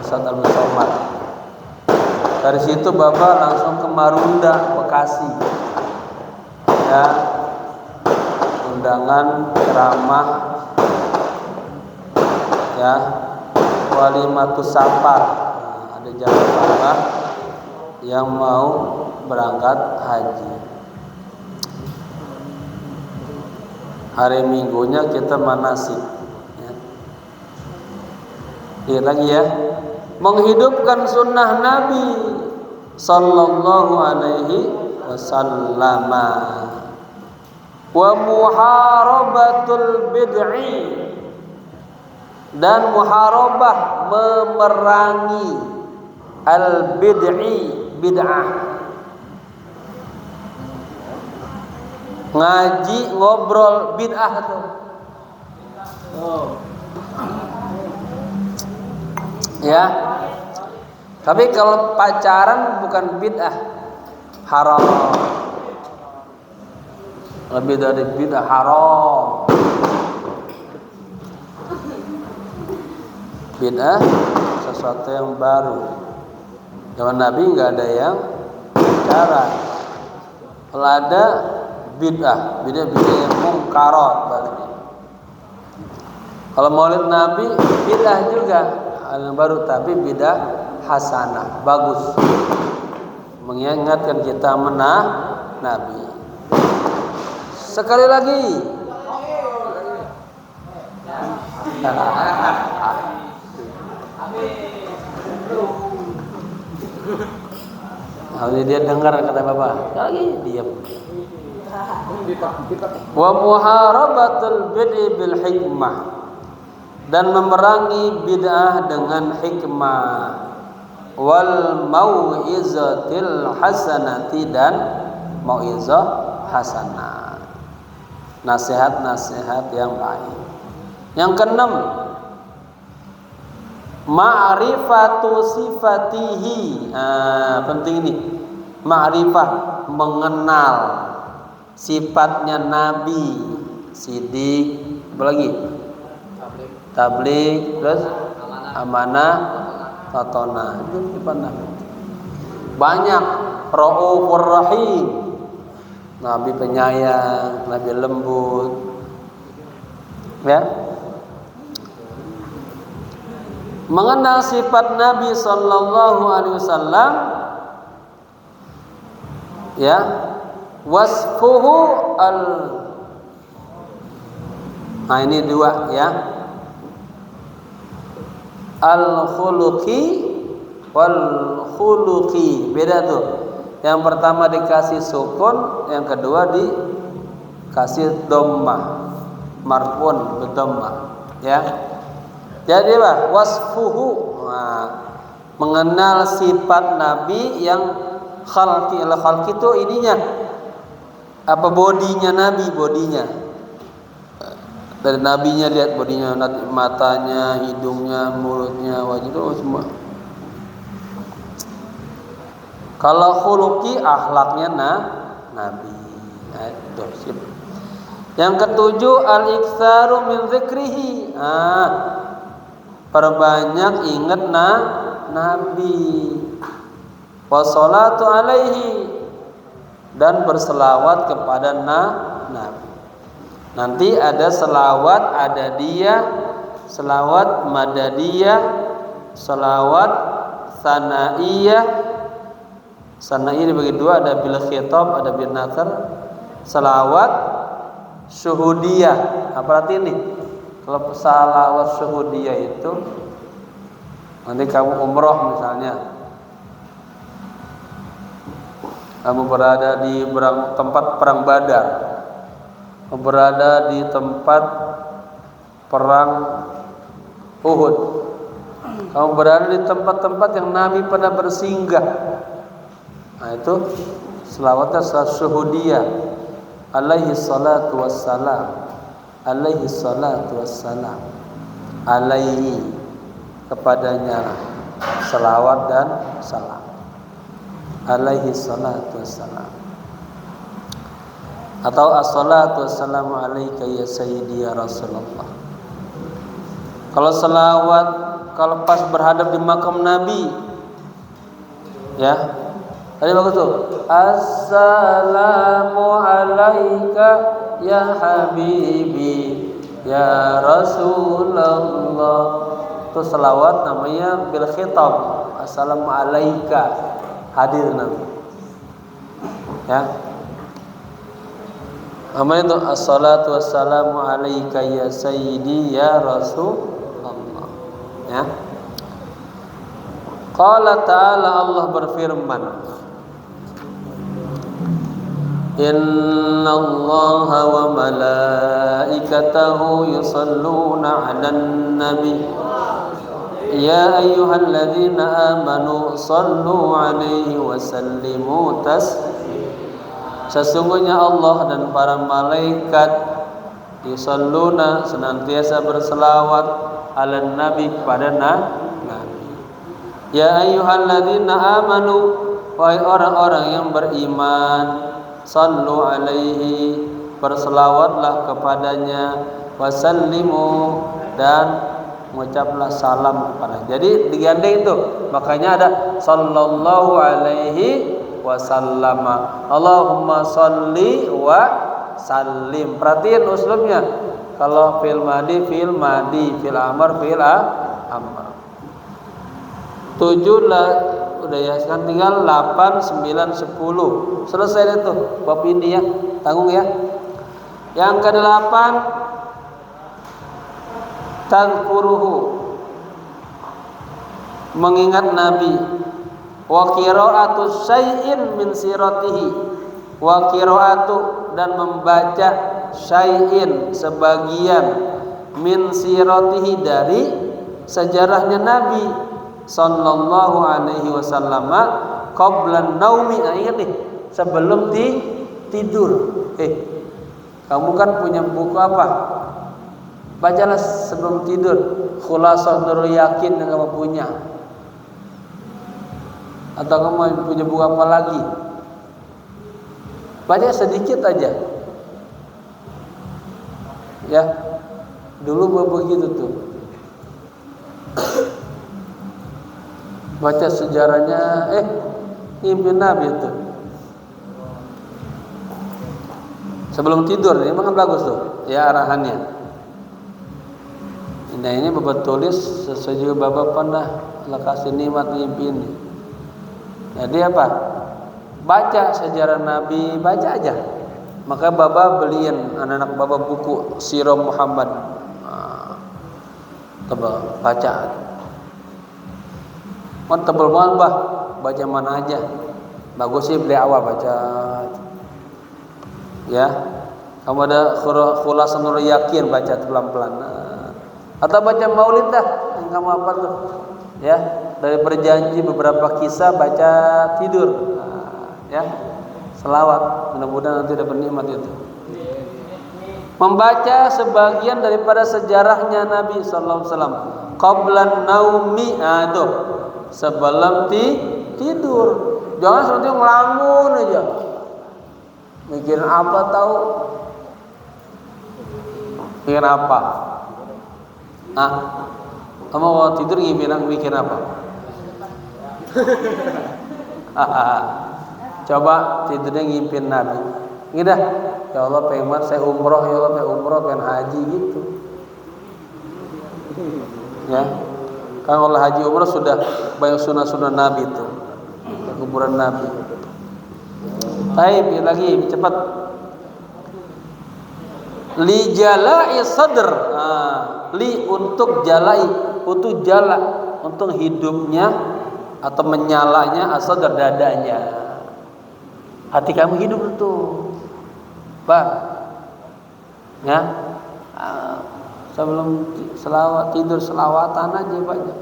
Ustaz Al-Musomad. Dari situ Bapak langsung ke Marunda, Bekasi. Ya, undangan ceramah ya, Walimatus Safar. Ada jamaah yang mau berangkat haji. Hari Minggunya kita manasik ya. Lihat lagi ya, menghidupkan sunnah Nabi sallallahu alaihi wasallam. Wa muharabatul bid'i, dan muharabah, memerangi al bid'i, bid'ah. Ngaji ngobrol bid'ah tuh. Ya. Tapi kalau pacaran bukan bid'ah, haram. Lebih dari bid'ah, haram. Bid'ah sesuatu yang baru. Zaman Nabi nggak ada yang pacaran. Kalau ada bid'ah yang mungkarat. Kalau Maulid Nabi bid'ah juga, hal yang baru, tapi bid'ah hasanah, bagus, mengingatkan kita Nabi. Sekali lagi, kalau dia dengar kata Bapak, lagi diam. Wa muharabatul bid'i bil hikmah, dan memerangi bid'ah dengan hikmah. Wal mau'izatil hasanati, dan mau'izah hasanah, nasihat-nasihat yang baik. Yang keenam, ma'rifatu sifatihi. Penting ini, ma'rifah, mengenal sifatnya Nabi. Sidik, apa lagi? Tabligh, terus amanah, fatona. Itu sifat Nabi. banyak. Raufur Rahim, Nabi penyayang, Nabi lembut, ya. Mengenal sifat Nabi sallallahu alaihi wasallam, ya, wasfuhu nah ini dua, ya, al-khuluqi wal khuluqi, beda tuh. Yang pertama dikasih sukun, yang kedua dikasih dhammah, marfun bidhammah, ya. Jadi wasfuhu, mengenal sifat Nabi yang khalqi. Khalqi itu ininya apa, bodinya Nabi, bodinya. Dari nabinya lihat bodinya, matanya, hidungnya, mulutnya, wajah itu semua. Kalau khuluqi akhlaknya Nabi. Itu sip. Yang ketujuh al-iktsaru min dzikrihi. Perbanyak ingat Nabi. Wassalatu alaihi, dan berselawat kepada Nabi. Nanti ada selawat adadiyah, selawat madadiyah, selawat sanaiyah. Sanaiyah dibagi dua, ada bil khitab, ada bil nasr. Selawat syuhudiyah. Berarti ini kalau selawat syuhudiyah itu nanti kamu umroh misalnya, kamu berada di tempat perang Badar, berada di tempat perang Uhud, kamu berada di tempat-tempat yang Nabi pernah bersinggah. Nah itu selawatnya syuhudiyah, alaihi salatu wassalam, alaihi salatu wassalam, alaihi, kepadanya selawat dan salam, alaihi salatu wassalam. Atau as-salatu wassalamu alaika ya sayyidi ya Rasulullah. Kalau selawat, kalau pas berhadap di makam Nabi, ya, tadi bagus tuh, assalamu alaika ya habibi ya Rasulullah. Itu selawat namanya bil khitab, assalamu alaika, hadir Nabi, ya. Amal itu as-salatu wassalamu alaika ya sayyidi ya Rasulullah, ya. Qala ta'ala, Allah berfirman, inna allaha wa malaikatahu yusalluna 'alan nabi ya ayyuhalladzina amanu sallu 'alaihi wa sallimu taslima. Sesungguhnya Allah dan para malaikat yusalluna, senantiasa berselawat, 'alan nabi, kepada Nabi. Ya ayyuhalladzina amanu, wahai orang-orang yang beriman, sallu alaihi, berselawatlah kepadanya, wasallimu, dan mengucaplah salam kepadanya. Jadi digandeng itu, makanya ada sallallahu alaihi wasallama, Allahumma salli wa sallim. Perhatiin uslubnya, kalau fil madi, fil amr, fil amr. 7 lah udah ya, sekarang tinggal 8, 9, 10. Selesai itu bab ini, ya, tanggung ya. Yang ke-8 tadhkuruhu, mengingat Nabi. Wa qira'atu syai'in min siratihi, wa qira'atu, dan membaca syai'in, sebagian, min siratihi, dari sejarahnya Nabi sallallahu alaihi wasallam, qablan naumi. Ingat nih, sebelum tidur. Kamu kan punya buku apa? Bacalah sebelum tidur. Khulasah Nurul Yakin yang kamu punya. Atau kamu punya buku apa lagi? Baca sedikit aja. Ya, dulu begitu tuh. Baca sejarahnya, Ngimpin Nabi itu. Sebelum tidur, ini memang bagus tuh, ya arahannya. Nah ini Bapak tulis sesuai juga Bapak pernah kasih nikmat ngimpi ini. Jadi apa? Baca sejarah Nabi, baca aja. Maka Bapak beliin anak-anak Bapak buku Sirah Muhammad. Tebal, baca. Tebal banget bah, baca mana aja. Bagus sih beli awal baca. Ya, kamu ada Khulasan Nurul Yakin baca pelan-pelan. Atau baca Maulid dah, yang kamu apa tuh? Ya, dari berjanji beberapa kisah baca tidur. Ya, selawat. Mudah-mudahan nanti dapat nikmat itu. Membaca sebagian daripada sejarahnya Nabi sallallahu alaihi wasallam. Qablan naumi, aduh, sebelum tidur. Jangan seperti ngelamun aja. Mikirin apa tahu? Mikirin apa? Kamu mau tidur mikirin apa? Coba tidurnya ngimpin Nabi. Ini dah, ya Allah pengen banget saya umroh, ya Allah pengen umroh, pengen haji gitu. Ya, kan kalau haji umroh sudah banyak sunnah-sunnah Nabi itu, kuburan Nabi. Baik, lagi cepat. Li jalai sadr. Li untuk jalai, untuk jala, untuk hidupnya atau menyalanya asadr dadanya. Hati kamu hidup tuh. Bang. Ya. Sebelum tidur selawatan aja banyak.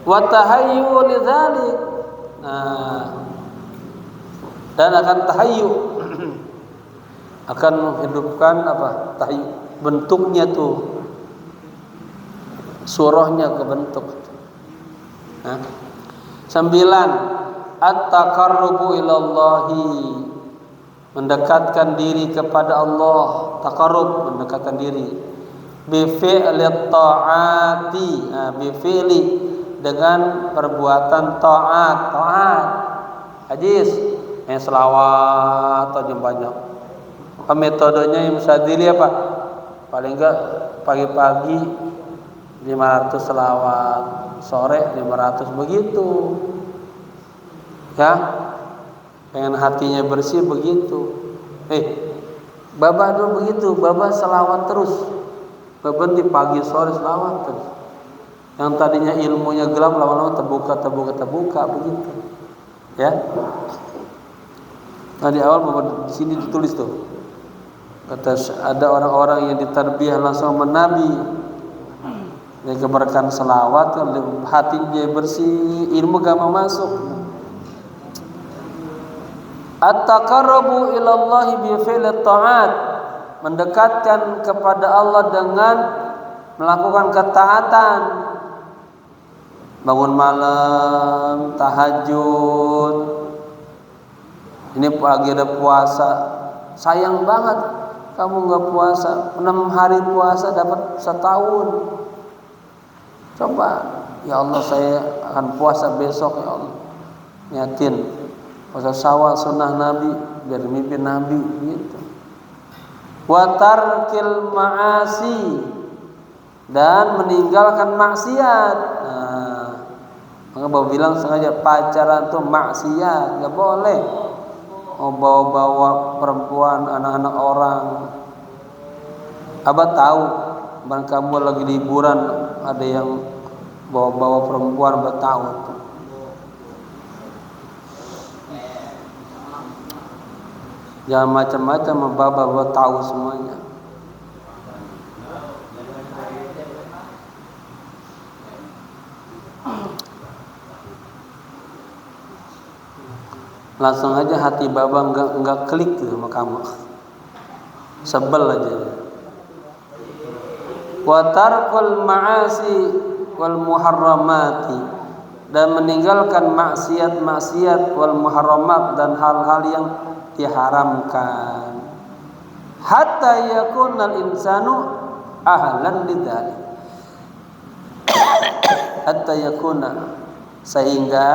Wa tahayyu lidzalik. Dan akan tahayyu akan menghidupkan apa? Tahayyu bentuknya tuh. Surahnya kebentuk. 9 at-taqarrubu ilallahi, mendekatkan diri kepada Allah. Taqarrub, mendekatkan diri. Bi fi'li ta'ati, bi fi'li, dengan perbuatan taat. Hadis yang selawat atau banyak. Metodenya yang bisa dilihat apa? Paling enggak pagi-pagi 500 selawat, sore 500 begitu. Ya, pengen hatinya bersih begitu. Babah dulu begitu, babah selawat terus. Babah di pagi sore selawat terus. Yang tadinya ilmunya gelap lama-lama terbuka begitu. Ya. Nah di awal Bapak di sini ditulis tuh. Kata ada orang-orang yang ditarbiyah langsung sama Nabi. Yang keberkahan selawat, hatinya bersih, ilmu gak mau masuk. At-taqarrubu ilallahi bi fi'li ta'at, mendekatkan kepada Allah dengan melakukan ketaatan. Bangun malam, tahajud. Ini pagi ada puasa. Sayang banget kamu enggak puasa. 6 hari puasa dapat setahun. Coba, ya Allah saya akan puasa besok ya Allah. Niatin puasa Syawal sunnah Nabi biar mimpi Nabi gitu. Wa tarkil ma'asi, dan meninggalkan maksiat. Maka Bapak bilang sengaja pacaran tuh maksiat, enggak boleh. Bawa-bawa perempuan, anak-anak orang. Abah tahu, bahkan kamu lagi liburan ada yang bawa-bawa perempuan, Abah tahu tuh. Jangan macam-macam, Bapak tahu semuanya. Langsung aja hati Baba enggak klik gitu sama kamu. Sebel aja. Wa tarkul ma'asi wal muharramati, dan meninggalkan maksiat-maksiat wal muharramat, dan hal-hal yang diharamkan. Hatta yakunal insanu ahlan lidzalik. Hatta yakuna, sehingga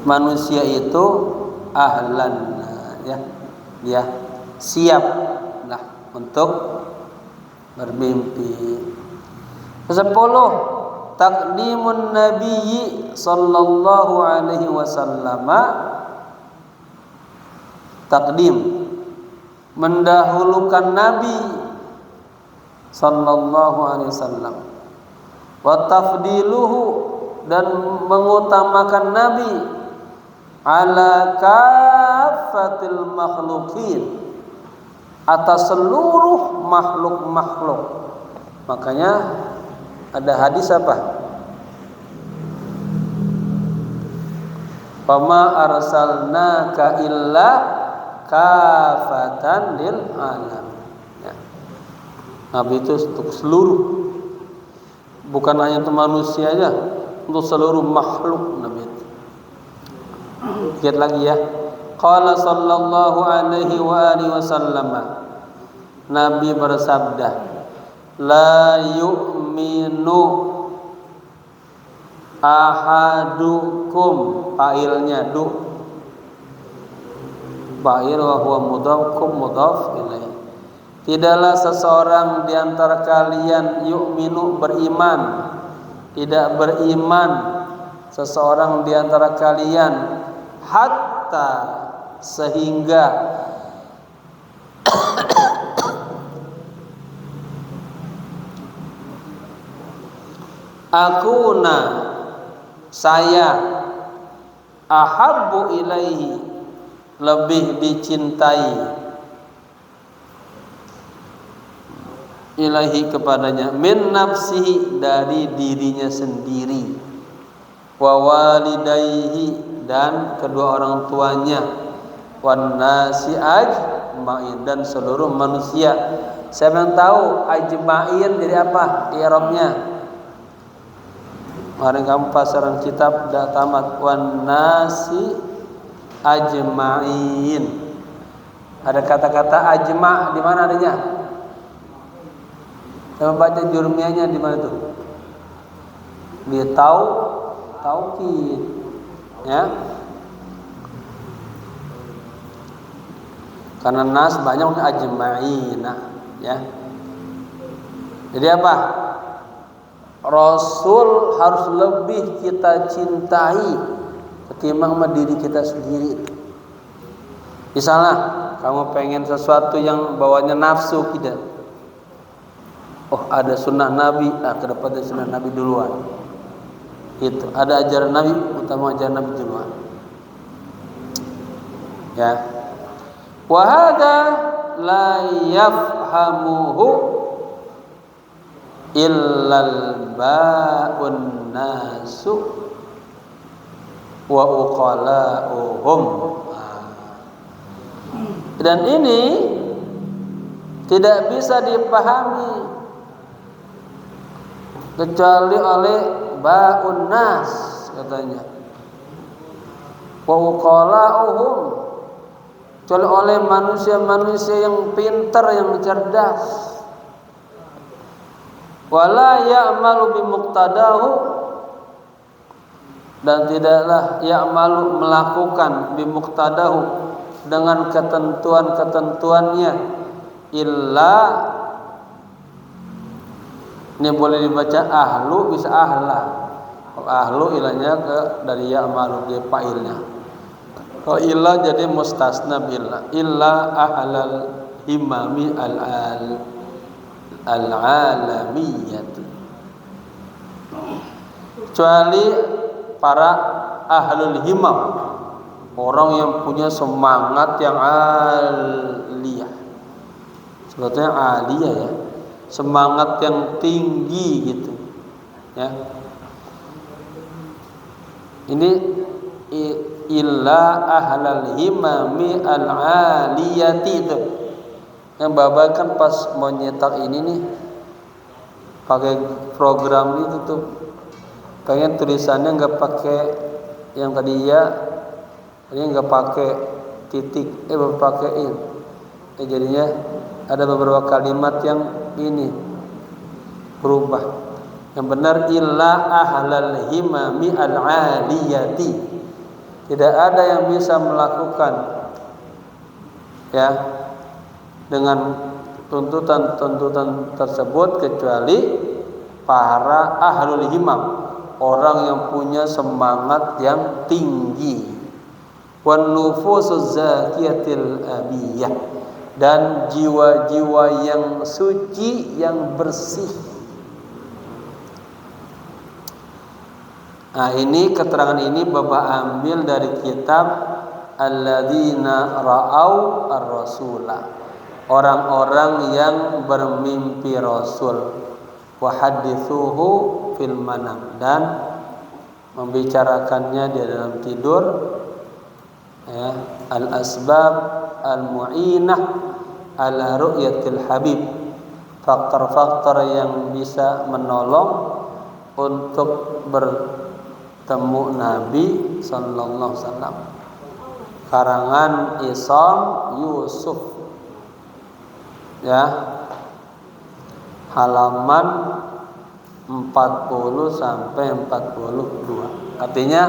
manusia itu ahlan, ya, dia siap lah untuk bermimpi. 10. Taqdimun Nabi sallallahu alaihi wasallam. Taqdim, mendahulukan Nabi sallallahu alaihi wasallam. Wa tafdiluhu, dan mengutamakan Nabi ala kafatil makhlukin, atas seluruh makhluk-makhluk. Makanya ada hadis apa? Fama arsalnaka illa kafatan lil alam. Ya. Nabi itu untuk seluruh, bukan hanya untuk manusia aja, untuk seluruh makhluk Nabi itu. Lihat lagi ya. Qala sallallahu alaihi wa alihi wasallam. Nabi bersabda, la yu'minu ahadukum, fa'ilnya du, fa'il wa huwa mudhaf kum mudhaf ilaih. Tidaklah seseorang di antara kalian yu'minu beriman, tidak beriman seseorang di antara kalian hatta sehingga akuna saya ahabbu ilaihi lebih dicintai ilahi kepadanya min nafsihi dari dirinya sendiri wa walidayhi dan kedua orang tuanya wan nasi ajma'in dan seluruh manusia. Siapa yang tahu ajma'in dari apa i'rabnya? Kemarin kamu pasaran kitab dah tamat. Wan nasi ajma'in. Ada kata-kata ajma' di mana adanya? Coba baca jurmianya di mana tuh? Dia taukid. Ya. Karena nas banyak ajma'in, ya. Jadi apa? Rasul harus lebih kita cintai ketimbang diri kita sendiri. Misalnya kamu pengen sesuatu yang bawanya nafsu tidak. Oh, ada sunnah Nabi, kedepannya sunnah Nabi duluan. Itu ada ajaran Nabi, utama ajaran Nabi duluan. Ya. Wa hadza la yafhamuhu illal ba'un nasu wa uqala'uhum. Dan ini tidak bisa dipahami kecuali oleh ba'un nas, katanya. Wa uqala'uhum, kecuali oleh manusia-manusia yang pintar, yang cerdas. Wala ya'malu bimuqtadahu, dan tidaklah ya'malu melakukan bimuqtadahu dengan ketentuan-ketentuannya illa, ini boleh dibaca ahlu, bisa ahla. Kalau ahlu ilahnya ke dari ya'malu, dia fa'ilnya. Kalau ilah jadi mustasna billah, illa ahlal himami al-alamiyyah, kecuali para ahlul himam, orang yang punya semangat yang aliyah. Sebetulnya aliyah ya, semangat yang tinggi gitu ya. Ini illa ahlal himami al-aliyati itu. Yang Bapak kan pas mau nyetak ini nih pakai program itu tuh, pengen tulisannya nggak pakai yang tadi ya, ini nggak pakai titik, pakai in. Jadinya ada beberapa kalimat yang ini berubah. Yang benar illa ahlal himami al-aliyati. Tidak ada yang bisa melakukan ya dengan tuntutan-tuntutan tersebut kecuali para ahlul himmah, orang yang punya semangat yang tinggi. Wan nufusuz zakiyatil abiyah, dan jiwa-jiwa yang suci, yang bersih. Nah, ini keterangan ini Bapak ambil dari kitab Alladzina Ra'au Ar-Rasulah, orang-orang yang bermimpi Rasul, wa hadithuhu fil manam, dan membicarakannya di dalam tidur, ya, al-asbab al-mu'inah ala ru'yatil habib, faktor-faktor yang bisa menolong untuk bertemu Nabi sallallahu alaihi wasallam. Karangan Isam Yusuf, ya, halaman 40 sampai 42. Artinya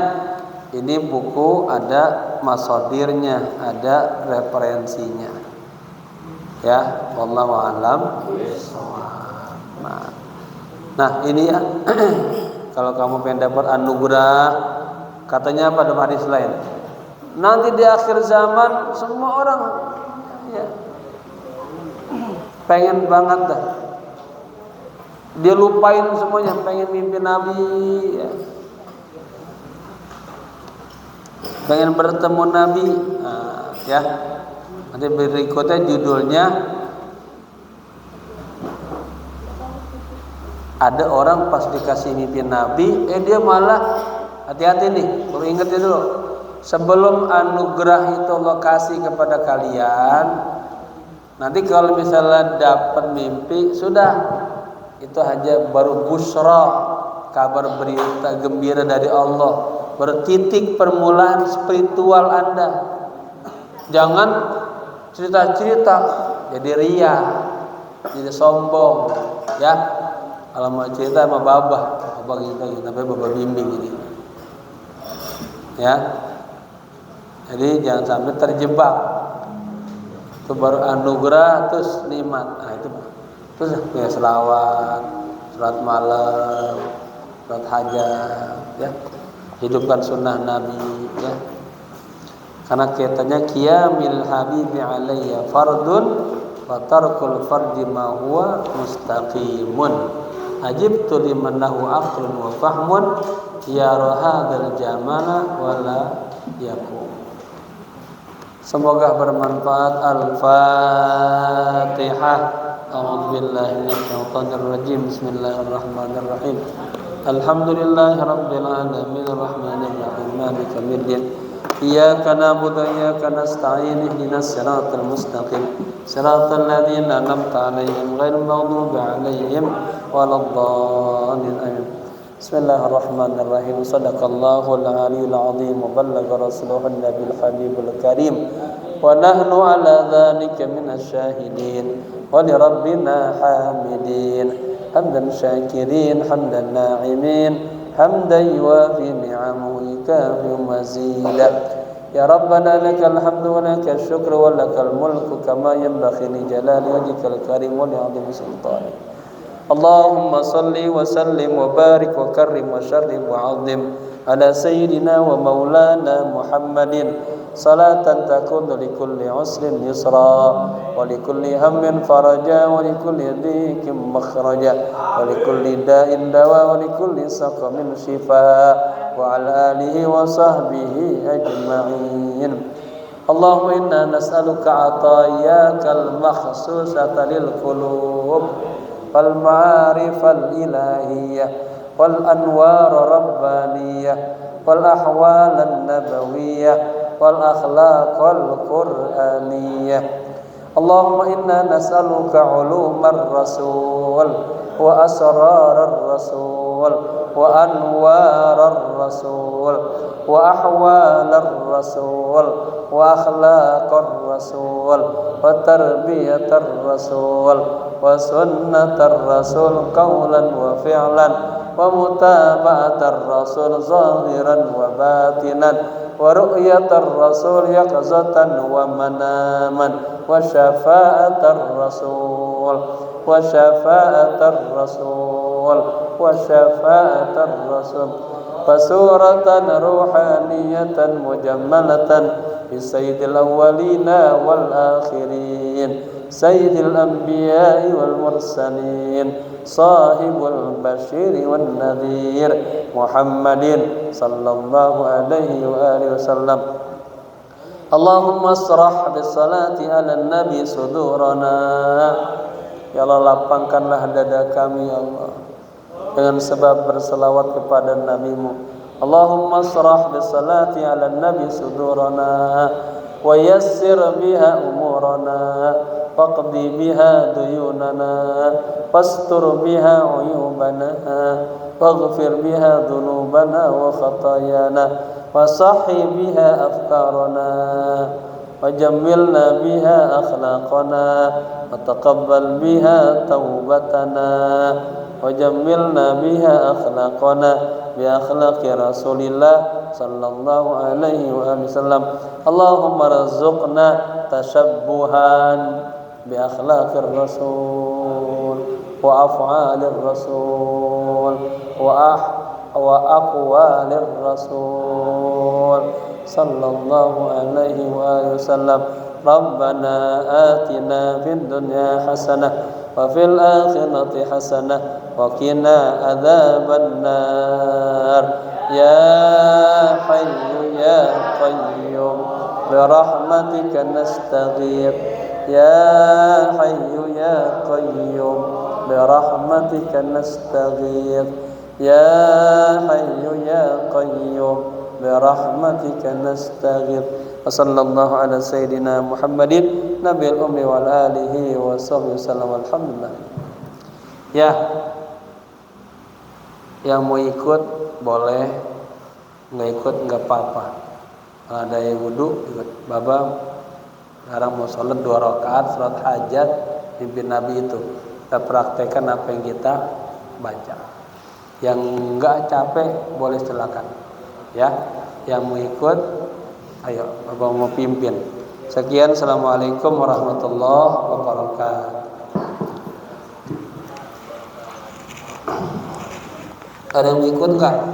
ini buku ada masodirnya, ada referensinya. Ya, wallahu a'lam. Nah, ini ya. Kalau kamu pengen dapat anugerah, katanya pada hadis lain, nanti di akhir zaman semua orang ya pengen banget dah, dia lupain semuanya, pengen mimpi Nabi ya, pengen bertemu Nabi. Nah, ya, nanti berikutnya judulnya, ada orang pas dikasih mimpi Nabi, dia malah, hati-hati nih, perlu ingat dulu, sebelum anugerah itu Allah kasih kepada kalian, nanti kalau misalnya dapat mimpi, sudah itu aja baru busra, kabar berita gembira dari Allah, bertitik permulaan spiritual Anda. Jangan cerita-cerita jadi ria, jadi sombong, ya. Kalau mau cerita sama babah gitu, tapi babah bimbing ini, ya. Jadi jangan sampai terjebak. Itu baru anugerah, terus nikmat. Nah, itu terus ya selawat, salat malam, salat hajat, ya. Hidupkan sunnah Nabi, ya. Karena kaitannya qiyamil habibi alayya fardun wa tarkul fardi ma huwa mustaqimun. Ajibtu liman lahu aqlun wa fahmun yara hadzal jamala wala yaqum. Semoga bermanfaat. Al-Fatihah. A'udzubillahi minasyaitonir rajim. Bismillahirrahmanirrahim. Alhamdulillahirabbil alamin arrahmanir rahim maliki yaumiddin. Iyyaka na'budu wa iyyaka nasta'in ihdinas siratal mustaqim siratal ladzina an'amta 'alaihim ghairil maghdubi 'alaihim waladdallin. Amin. Bismillahirrahmanirrahim. Shadaqallahul 'aliyyul 'azim wa ballagha rasuluhun nabiyul habibul karim wa nahnu 'ala dzalika minasy syahidin wa li rabbina hamidin hamdan syakirin hamdan na'imin hamdan yuwafi ni'amahu yukafi mazida. Ya Rabbana lakal hamdu wa lakal syukru wa lakal mulku kama yanbaghi li jalali wajhikal karim wa li 'azimi sultanik. Allahumma salli wa sallim wa barik wa karrim wa syarrim wa 'azzim ala sayyidina wa maulana Muhammadin salatan takunu li kulli usrin yusra wa li kulli hammin faraja wa li kulli dhikin makhraja wa li kulli da'in dawa wa li kulli saqamin shifa wa ala alihi wa sahbihi ajma'in. Allahumma inna nas'aluka 'ataiyakal makhsusata lil qulub wal ma'arifal ilahiyah wal anwar rabbaniyah wal ahwalan nabawiyah wal akhlaqal qur'aniyah. Allahumma inna nas'aluka 'ulumar rasul wa asrarar rasul wa anwarar rasul wa ahwalar rasul wa akhlaqar rasul wa tarbiyatar rasul wa sunnatar rasul qawlan wa fi'lan wa mutaba'atar rasul zahiran wa batinan wa ru'yatar rasul yaqzatan wa manaman wa syafa'atar rasul wa syafa'atar rasul wa syafa'atar rasul wa suratan ruhaniyatan mujammalatan bi sayyidil awwalina wal akhirin sayyidil anbiya'i wal mursalin sahibul basyiri wan nadhir Muhammadin sallallahu alaihi wa alihi wasallam. Allahumma asrah bis salati ala nabi sudurana. Ya Allah, lapangkanlah dada kami ya Allah dengan sebab berselawat kepada nabimu. Allahumma asrah bis salati ala nabi sudurana wa yassir biha umurana faqdi biha duyunana fastur biha uyubana waghfir biha dhunubana wa khatayana wa sahhi biha afkarana wa jammilna biha akhlaqana wa taqabbal biha taubatana wa jammilna biha akhlaqana bi akhlaqi rasulillah sallallahu alaihi wasallam. Allahumma razuqna tashabbuhan bi akhlaqir rasul wa af'alir rasul wa aqwalir rasul sallallahu alaihi wasallam. Rabbana atina fid dunya hasanah wa fil akhirati hasanah wa qina adzaban nar. Ya hayyu ya qayyum bi rahmatika nastaghith. Ya hayyu ya qayyum bi rahmatika nastaghith. Ya hayyu ya qayyum bi rahmatika nastaghith. Wa sallallahu ala sayyidina Muhammadin nabiyil ummi wal alihi wa sahbihi wasallam. Alhamdulillah. Ya, yang mau ikut boleh, nggak ikut nggak apa-apa. Kalau ada yang wudu ikut. Baba sekarang mau sholat 2 rakaat sholat hajat mimpi Nabi itu. Kita praktekkan apa yang kita baca. Yang nggak capek boleh silakan. Ya, yang mau ikut, ayo Bapak mau pimpin. Sekian, assalamualaikum warahmatullahi wabarakatuh. Ada yang ikut nggak?